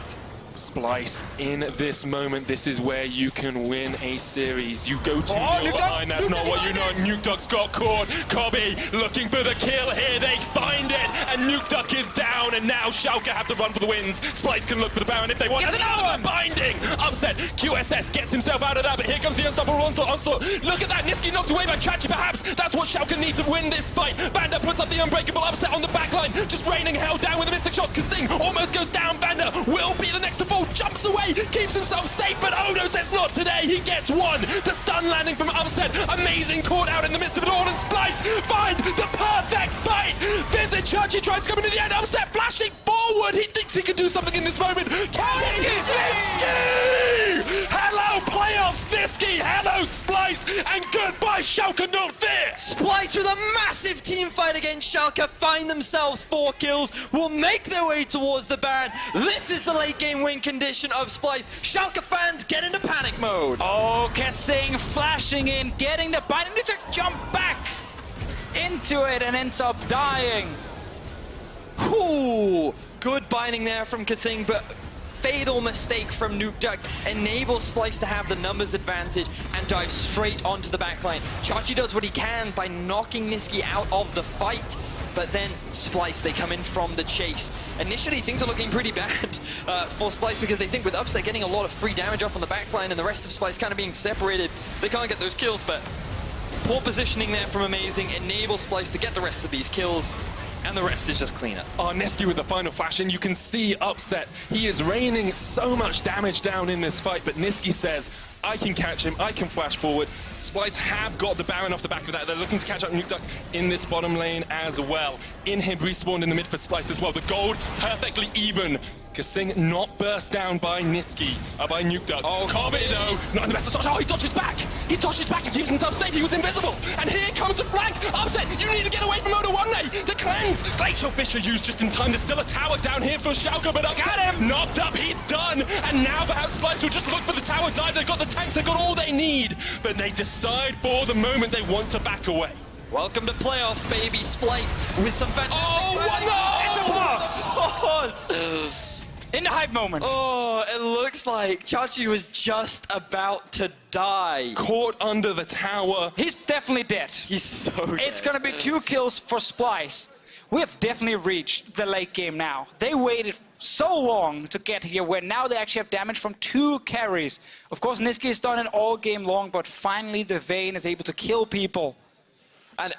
Splyce, in this moment, this is where you can win a series. You go to your Nukeduck! line, that's not what you know. Nukeduck's got caught. Kobe looking for the kill here. They find it, and Nukeduck is down, and now Schalke have to run for the wins. Splyce can look for the Baron if they want. Gets another one! Binding! Upset. QSS gets himself out of that, but here comes the unstoppable onslaught. Look at that. Niski knocked away by Chachi, perhaps. That's what Schalke need to win this fight. Vanda puts up the unbreakable. Upset on the backline, just raining hell down with the mystic shots. Kasing almost goes down. Vanda will be the next to fall. S04 jumps away, keeps himself safe, but Odo says not today. He gets one. The stun landing from Upset. Amazing caught out in the midst of it all, and Splyce find the perfect fight. Visit Churchy tries to come into the end. Upset flashing forward. He thinks he can do something in this moment. Niski! Hello, playoffs, Niski! Hello, Splyce! And goodbye, Schalke 04! Splyce with a massive team fight against Schalke, find themselves 4 kills, will make their way towards the Baron. This is the late game win condition of Splyce. Schalke fans get into panic mode. Oh, Kassing flashing in, getting the bind, and Nutek jump back into it and ends up dying. Ooh, good binding there from Kassing, but fatal mistake from Nuke enables Splyce to have the numbers advantage and dive straight onto the backline. Chachi does what he can by knocking Niski out of the fight, but then Splyce, they come in from the chase. Initially, things are looking pretty bad for Splyce because they think with Upset getting a lot of free damage off on the backline and the rest of Splyce kind of being separated, they can't get those kills, but poor positioning there from Amazing enables Splyce to get the rest of these kills. And the rest is just cleanup. Oh, Niski with the final flash, and you can see Upset. He is raining so much damage down in this fight, but Niski says, I can catch him, I can flash forward. Splyce have got the Baron off the back of that. They're looking to catch up Nuke in this bottom lane as well. Inhib respawned in the mid for Splyce as well. The gold perfectly even. Kassing not burst down by Niski, by Nuke. Oh, Corbett though, not in the best of touch. Oh, he dodges back. He dodges back and keeps himself safe. He was invisible. And here comes the flank. Upset, you need to get away from Odo One Day. The cleanse. Glacial Fisher used just in time. There's still a tower down here for Schalke, but Upset Got him. knocked up. He's done. And now perhaps Splyce will just look for the tower dive. They've got the tanks. They've got all they need. But they decide for the moment they want to back away. Welcome to playoffs, baby. Splyce with some fantastic... Oh, what? No! It's a boss! In the hype moment. Oh, it looks like Chachi was just about to die. Caught under the tower. He's definitely dead. He's so dead. It's gonna be 2 kills for Splyce. We have definitely reached the late game now. They waited so long to get here where now they actually have damage from 2 carries. Of course, Niski has done it all game long, but finally the Vayne is able to kill people. And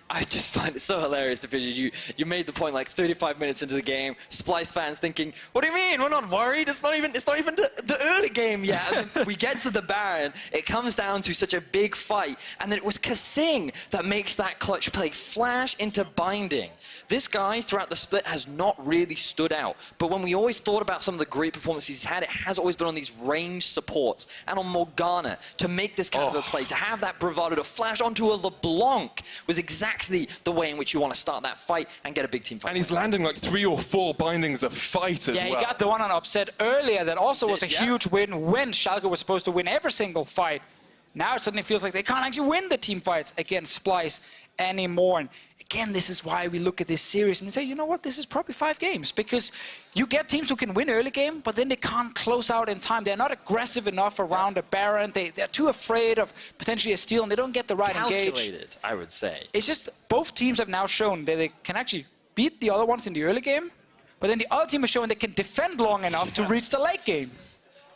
I just find it so hilarious to picture you made the point like 35 minutes into the game, Splyce fans thinking, what do you mean? We're not worried. It's not even the early game yet. And then we get to the Baron. It comes down to such a big fight. And then it was Kassing that makes that clutch play flash into binding. This guy throughout the split has not really stood out. But when we always thought about some of the great performances he's had, it has always been on these range supports and on Morgana to make this kind of a play, to have that bravado, to flash onto a LeBlanc was exactly the way in which you want to start that fight and get a big team fight. And he's landing like 3 or 4 bindings of fight as well. Yeah, he got the one on Upset earlier that also was a huge win when Schalke was supposed to win every single fight. Now it suddenly feels like they can't actually win the team fights against Splyce anymore. And again, this is why we look at this series and say, you know what, this is probably 5 games. Because you get teams who can win early game, but then they can't close out in time. They're not aggressive enough around the Baron. They're too afraid of potentially a steal, and they don't get the right engage. Calculated, I would say. It's just both teams have now shown that they can actually beat the other ones in the early game, but then the other team has shown they can defend long enough to reach the late game.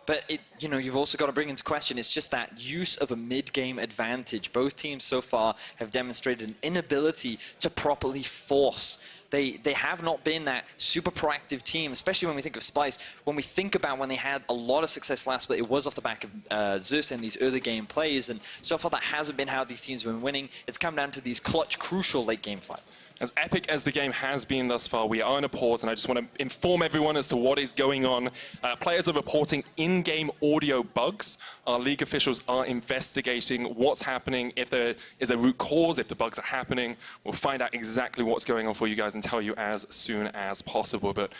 But you've also got to bring into question, it's just that use of a mid-game advantage. Both teams so far have demonstrated an inability to properly force. They have not been that super proactive team, especially when we think of Splyce. When we think about when they had a lot of success last split, it was off the back of Zeus and these early game plays. And so far that hasn't been how these teams have been winning. It's come down to these clutch, crucial late game fights. As epic as the game has been thus far, we are in a pause, and I just want to inform everyone as to what is going on. Players are reporting in-game audio bugs. Our league officials are investigating what's happening, if there is a root cause, if the bugs are happening. We'll find out exactly what's going on for you guys and tell you as soon as possible. But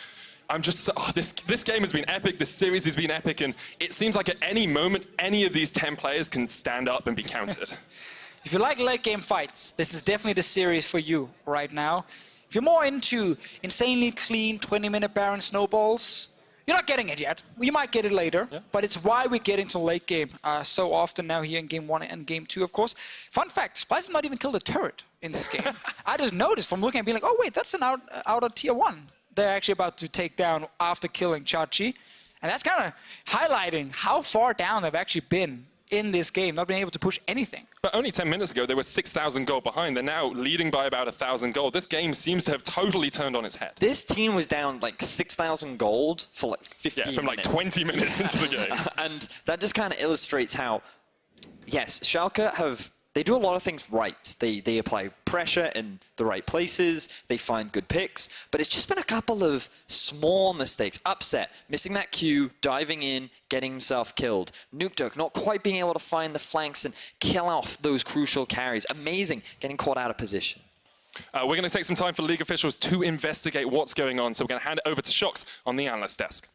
I'm just, this game has been epic, this series has been epic, and it seems like at any moment, any of these 10 players can stand up and be counted. If you like late game fights, this is definitely the series for you right now. If you're more into insanely clean 20-minute Baron snowballs, you're not getting it yet. You might get it later, but it's why we get into late game so often now here in Game 1 and Game 2, of course. Fun fact, Splyce has not even killed a turret in this game. I just noticed from looking and being like, oh wait, that's an outer tier 1. They're actually about to take down after killing Chachi. And that's kind of highlighting how far down they've actually been in this game, not being able to push anything. But only 10 minutes ago, they were 6,000 gold behind. They're now leading by about 1,000 gold. This game seems to have totally turned on its head. This team was down like 6,000 gold for like 15 Yeah, from like minutes. 20 minutes into the game. And that just kind of illustrates how, yes, Schalke they do a lot of things right. They apply pressure in the right places, they find good picks, but it's just been a couple of small mistakes. Upset, missing that Q, diving in, getting himself killed. Nukdok not quite being able to find the flanks and kill off those crucial carries. Amazing, getting caught out of position. We're going to take some time for league officials to investigate what's going on, so we're going to hand it over to Shox on the analyst desk.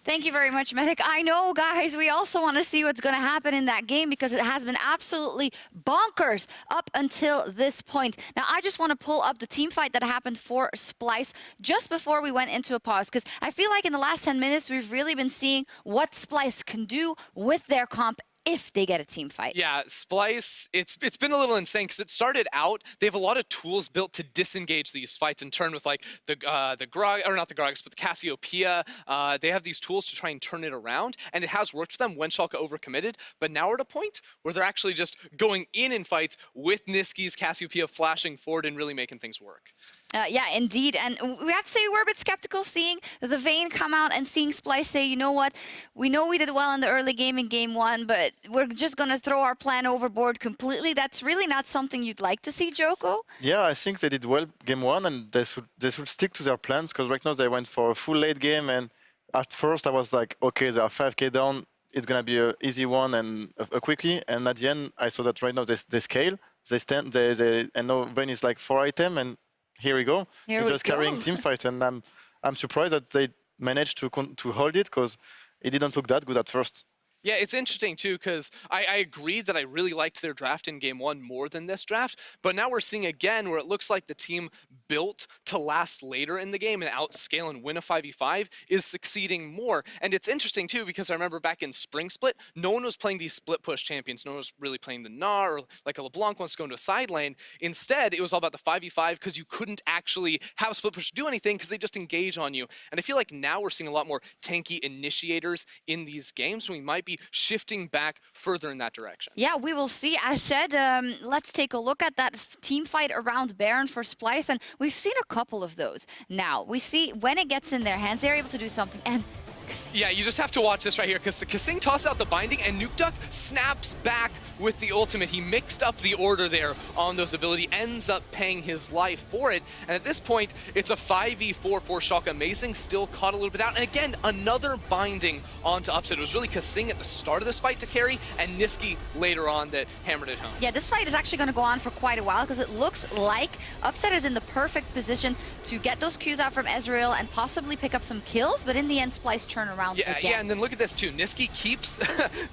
Thank you very much, Medic. I know, guys, we also want to see what's going to happen in that game because it has been absolutely bonkers up until this point. Now, I just want to pull up the team fight that happened for Splyce just before we went into a pause, because I feel like in the last 10 minutes, we've really been seeing what Splyce can do with their comp if they get a team fight. Yeah, Splyce, it's been a little insane because it started out, they have a lot of tools built to disengage these fights and turn with like the Grog, or not the Grogs, but the Cassiopeia. They have these tools to try and turn it around, and it has worked for them when Schalke overcommitted, but now we're at a point where they're actually just going in fights with Niski's Cassiopeia flashing forward and really making things work. Yeah, indeed. And we have to say we're a bit skeptical seeing the Vayne come out and seeing Splyce say, you know what, we know we did well in the early game in game one, but we're just going to throw our plan overboard completely. That's really not something you'd like to see, Joko. Yeah, I think they did well game one, and they should stick to their plans, because right now they went for a full late game, and at first I was like, okay, they are 5k down, it's going to be an easy one and a quickie, and at the end I saw that right now they scale, they stand, and now Vayne is like 4 item, and here we go. We're just carrying team fight, and I'm surprised that they managed to hold it, because it didn't look that good at first. Yeah, it's interesting too, because I agree that I really liked their draft in game one more than this draft, but now we're seeing again where it looks like the team built to last later in the game and outscale and win a 5v5 is succeeding more. And it's interesting too, because I remember back in Spring Split, no one was playing these split push champions. No one was really playing the Gnar or like a LeBlanc wants to go into a side lane. Instead, it was all about the 5v5 because you couldn't actually have split push do anything because they just engage on you. And I feel like now we're seeing a lot more tanky initiators in these games, so we might be shifting back further in that direction. Yeah, we will see. As said, let's take a look at that team fight around Baron for Splyce, and we've seen a couple of those. Now, we see when it gets in their hands, they're able to do something, and yeah, you just have to watch this right here, because Kasing tosses out the binding, and Nukdok snaps back with the ultimate. He mixed up the order there on those ability, ends up paying his life for it, and at this point, it's a 5v4 for Schalke. Amazing, still caught a little bit out, and again, another binding onto Upset. It was really Kasing at the start of this fight to carry, and Niski later on that hammered it home. yeah, this fight is actually going to go on for quite a while, because it looks like Upset is in the perfect position to get those Qs out from Ezreal and possibly pick up some kills, but in the end, Splyce turn around again. Yeah, and then look at this too. Niski keeps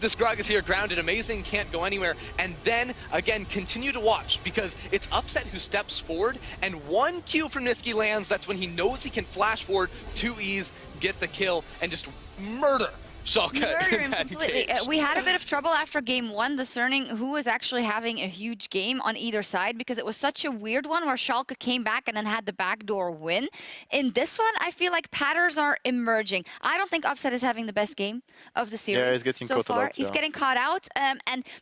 this Grog is here grounded. Amazing, can't go anywhere. And then, again, continue to watch, because it's Upset who steps forward, and one Q from Niski lands. That's when he knows he can flash forward, 2Es, get the kill, and just murder Schalke in that completely. engage. We had a bit of trouble after game one discerning who was actually having a huge game on either side, because it was such a weird one where Schalke came back and then had the backdoor win. In this one, I feel like patterns are emerging. I don't think Upset is having the best game of the series. Yeah, he's getting so caught far. a lot, He's yeah. getting caught out,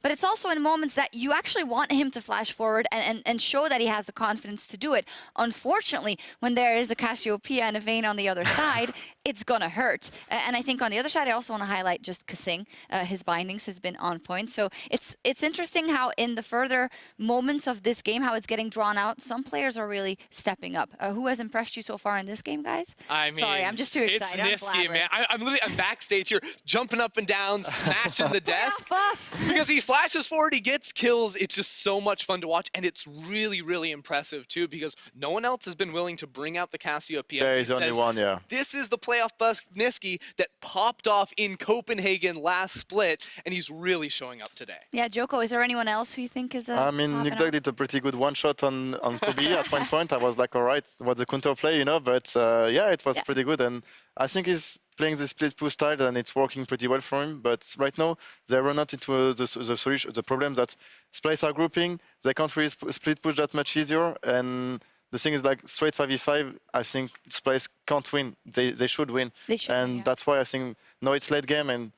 but it's also in moments that you actually want him to flash forward and show that he has the confidence to do it. Unfortunately, when there is a Cassiopeia and a Vayne on the other side, it's gonna hurt. And I think on the other side, I also want to highlight just Kasing. His bindings has been on point. So it's interesting how in the further moments of this game, how it's getting drawn out, some players are really stepping up. Who has impressed you so far in this game, guys? I mean, sorry, I'm just too excited. It's Niski, man. I'm literally backstage here, jumping up and down, smashing the desk. Buff. Because he flashes forward, he gets kills. It's just so much fun to watch, and it's really, really impressive too, because no one else has been willing to bring out the Cassiopeia. There is only one, yeah. This is the playoff bust Niski that popped off in Copenhagen last split, and he's really showing up today. Yeah, Joko, is there anyone else who you think is I mean, Nukdok did a pretty good one-shot on Kobe at one point. I was like, all right, what's the counterplay, you know? But yeah, it was pretty good, and I think he's playing the split push style, and it's working pretty well for him. But right now, they run out into the solution, the problem that Splyce are grouping. They can't really split push that much easier, and the thing is, like, straight 5v5, I think Splyce can't win. They should win. They should, and yeah. that's why I think now it's late game, and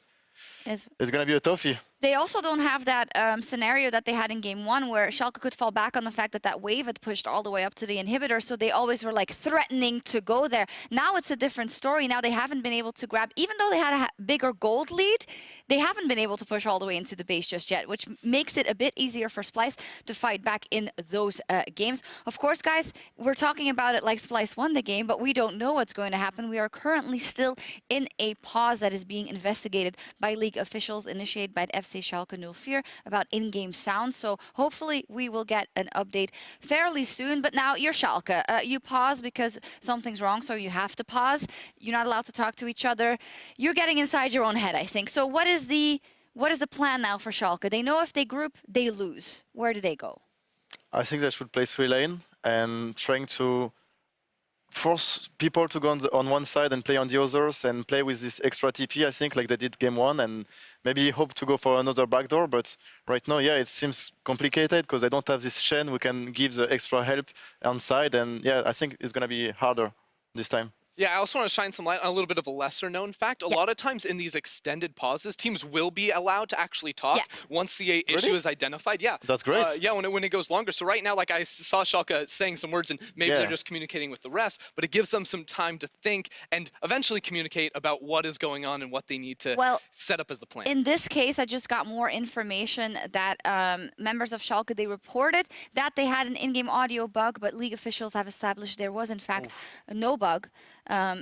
it's gonna be a toughie. They also don't have that scenario that they had in game one where Schalke could fall back on the fact that that wave had pushed all the way up to the inhibitor, so they always were like threatening to go there. Now it's a different story. Now they haven't been able to grab, even though they had a bigger gold lead, they haven't been able to push all the way into the base just yet, which makes it a bit easier for Splyce to fight back in those games. Of course, guys, we're talking about it like Splyce won the game, but we don't know what's going to happen. We are currently still in a pause that is being investigated by league officials, initiated by FC Schalke 04 about in-game sound. So hopefully we will get an update fairly soon. But now you're Schalke. You pause because something's wrong, so you have to pause. You're not allowed to talk to each other. You're getting inside your own head, I think. So what is the plan now for Schalke? They know if they group, they lose. Where do they go? I think they should play 3-lane and trying to force people to go on one side and play on the others and play with this extra TP, I think, like they did game one, and maybe hope to go for another backdoor. But right now, yeah, it seems complicated because they don't have this Shen who can give the extra help on side. And yeah, I think it's going to be harder this time. Yeah, I also want to shine some light on a little bit of a lesser-known fact. A lot of times in these extended pauses, teams will be allowed to actually talk once the issue is identified. Yeah, that's great. Yeah, when it goes longer. So right now, like I saw Schalke saying some words, and maybe they're just communicating with the refs, but it gives them some time to think and eventually communicate about what is going on and what they need to set up as the plan. In this case, I just got more information that members of Schalke, they reported that they had an in-game audio bug, but league officials have established there was in fact no bug.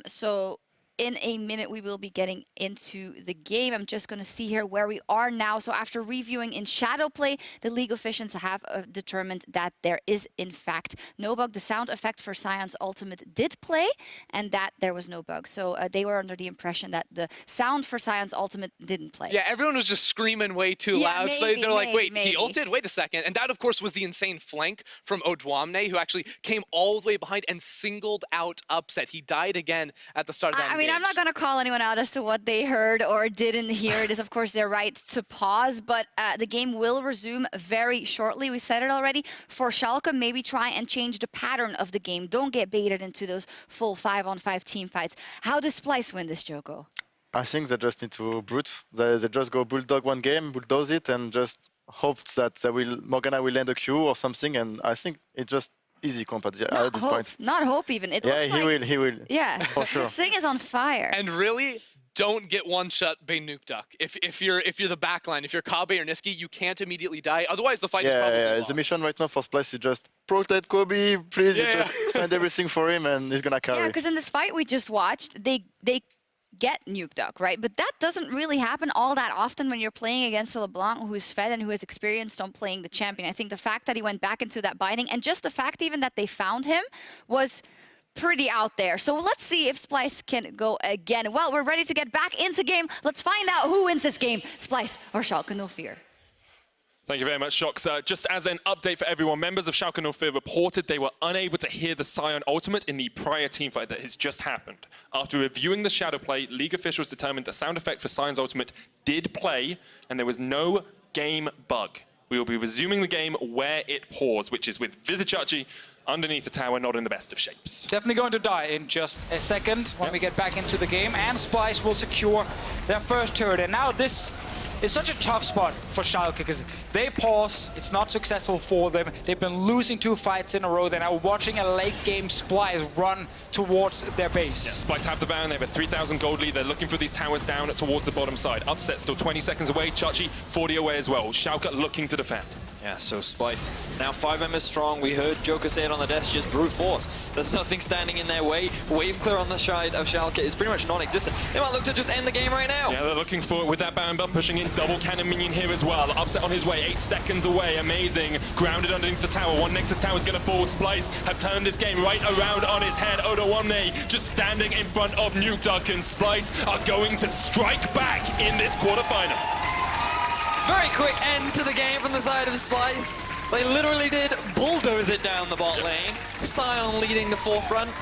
So in a minute, we will be getting into the game. I'm just going to see here where we are now. So after reviewing in shadow play, the league officials have determined that there is, in fact, no bug. The sound effect for Sion's ultimate did play, and that there was no bug. So they were under the impression that the sound for Sion's ultimate didn't play. Yeah, everyone was just screaming way too loud. So they're like, wait, he ulted? Wait a second. And that, of course, was the insane flank from Odwamne, who actually came all the way behind and singled out Upset. He died again at the start of that I mean, I'm not going to call anyone out as to what they heard or didn't hear. It is, of course, their right to pause, but the game will resume very shortly. We said it already. For Schalke, maybe try and change the pattern of the game. Don't get baited into those full 5-on-5 team fights. How does Splyce win this, Joko? I think they just need to brute. They just go bulldog one game, bulldoze it, and just hope that Morgana will land a Q or something. And I think it just easy comp at this point. Not hope even. It looks like, he will. Yeah, for sure. Sing is on fire. And really, don't get one shot by Nuke Duck. If you're the backline, if you're Kabe or Niski, you can't immediately die. Otherwise, the fight is probably lost. The mission right now for Splyce is just protect Kobe, please. You just spend everything for him, and he's gonna carry. Yeah, because in this fight we just watched, they get Nuke Duck, right? But that doesn't really happen all that often when you're playing against a LeBlanc who is fed and who is experienced on playing the champion. I think the fact that he went back into that biting and just the fact even that they found him was pretty out there. So let's see if Splyce can go again. Well, we're ready to get back into game. Let's find out who wins this game, Splyce or Schalke 04. Thank you very much, Shox. Just as an update for everyone, members of Schalke 04 reported they were unable to hear the Sion ultimate in the prior teamfight that has just happened. After reviewing the shadow play, league officials determined the sound effect for Sion's ultimate did play, and there was no game bug. We will be resuming the game where it paused, which is with Vizicachi underneath the tower, not in the best of shapes. Definitely going to die in just a second when we get back into the game, and Splyce will secure their first turret. And now this is such a tough spot for Schalke because they pause, it's not successful for them. They've been losing 2 fights in a row. They're now watching a late game Splyce run towards their base. Yeah, Splyce have the Baron, they have a 3,000 gold lead. They're looking for these towers down towards the bottom side. Upset still 20 seconds away, Chachi 40 away as well. Schalke looking to defend. Yeah, so Splyce now 5 members strong. We heard Joker say it on the desk, just brute force. There's nothing standing in their way. Wave clear on the side of Schalke is pretty much non-existent. They might look to just end the game right now. Yeah, they're looking for it with that Baron buff, pushing in double cannon minion here as well. Upset on his way, 8 seconds away, amazing. Grounded underneath the tower, one Nexus tower is gonna fall. Splyce have turned this game right around on his head. Odawamne just standing in front of Nuke Duck, and Splyce are going to strike back in this quarterfinal. Very quick end to the game from the side of Splyce. They literally did bulldoze it down the bot lane. Sion leading the forefront.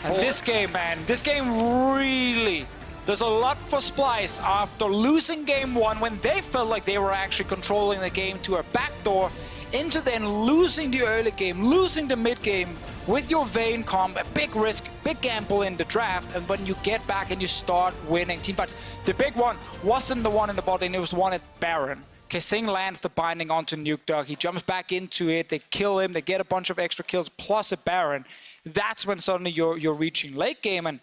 And this game, man, this game really does a lot for Splyce after losing game 1 when they felt like they were actually controlling the game to a backdoor, into then losing the early game, losing the mid game with your Vayne comp, a big risk big gamble in the draft, and when you get back and you start winning team fights, the big one wasn't the one in the bot lane, it was the one at Baron. Okay, Sing lands the binding onto Nuke Dog. He jumps back into it. They kill him. They get a bunch of extra kills plus a Baron. That's when suddenly you're reaching late game, and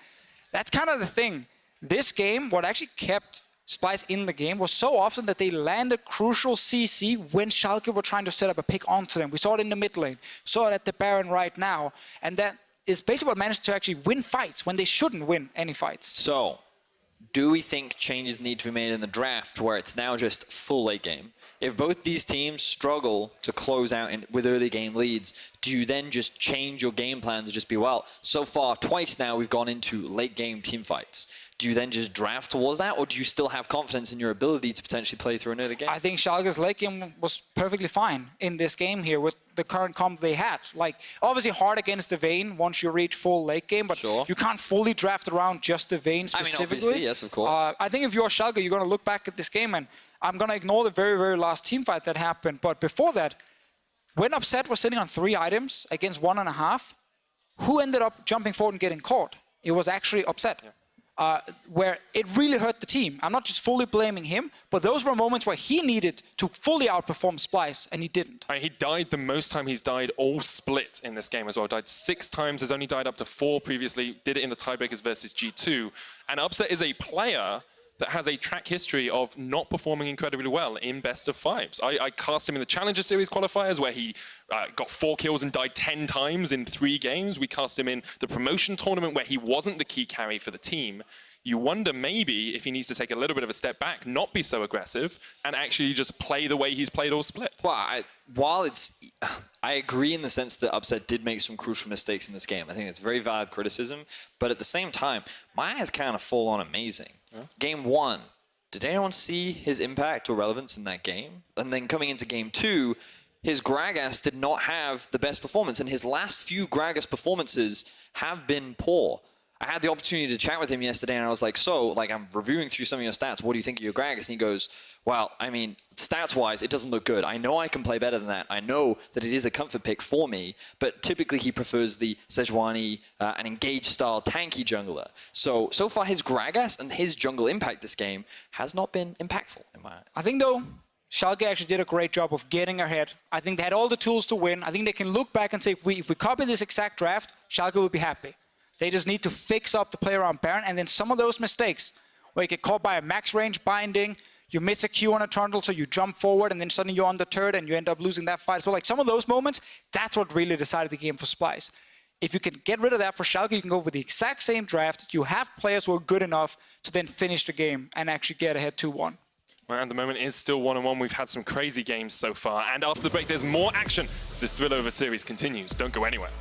that's kind of the thing. This game, what actually kept Splyce in the game was so often that they landed crucial CC when Schalke were trying to set up a pick onto them. We saw it in the mid lane, saw it at the Baron right now, and that is basically what managed to actually win fights when they shouldn't win any fights. So, do we think changes need to be made in the draft where it's now just full late game? If both these teams struggle to close out with early game leads, do you then just change your game plan to just be, well, so far twice now we've gone into late game team fights. Do you then just draft towards that, or do you still have confidence in your ability to potentially play through an early game? I think Schalke's late game was perfectly fine in this game here with the current comp they had. Like, obviously hard against the Vayne once you reach full late game, but sure, you can't fully draft around just the Vayne specifically. I mean, obviously, yes, of course. I think if you're Schalke, you're going to look back at this game, and I'm going to ignore the very, very last team fight that happened. But before that, when Upset was sitting on 3 items against 1.5, who ended up jumping forward and getting caught? It was actually Upset. Yeah. Where it really hurt the team. I'm not just fully blaming him, but those were moments where he needed to fully outperform Splyce, and he didn't. He died the most time he's died all split in this game as well. Died 6 times, has only died up to 4 previously, did it in the tiebreakers versus G2. And Upset is a player that has a track history of not performing incredibly well in best of 5s. I cast him in the Challenger Series qualifiers where he got 4 kills and died 10 times in 3 games. We cast him in the promotion tournament where he wasn't the key carry for the team. You wonder maybe if he needs to take a little bit of a step back, not be so aggressive, and actually just play the way he's played all split. Well, I agree in the sense that Upset did make some crucial mistakes in this game. I think it's very valid criticism, but at the same time, my eyes kind of fall on amazing. Yeah. Game 1, did anyone see his impact or relevance in that game? And then coming into game 2, his Gragas did not have the best performance, and his last few Gragas performances have been poor. I had the opportunity to chat with him yesterday, and I was like, so, like, I'm reviewing through some of your stats. What do you think of your Gragas? And he goes, well, I mean, stats-wise, it doesn't look good. I know I can play better than that. I know that it is a comfort pick for me, but typically he prefers the Sejuani and engage-style tanky jungler. So far his Gragas and his jungle impact this game has not been impactful in my eyes. I think, though, Schalke actually did a great job of getting ahead. I think they had all the tools to win. I think they can look back and say, if we copy this exact draft, Schalke will be happy. They just need to fix up the play around Baron, and then some of those mistakes, where you get caught by a max range binding, you miss a Q on a Trundle, so you jump forward, and then suddenly you're on the turret, and you end up losing that fight. So like some of those moments, that's what really decided the game for Splyce. If you can get rid of that for Schalke, you can go with the exact same draft. You have players who are good enough to then finish the game and actually get ahead 2-1. Well, and the moment is still 1-1. We've had some crazy games so far, and after the break, there's more action as this thrill over series continues. Don't go anywhere.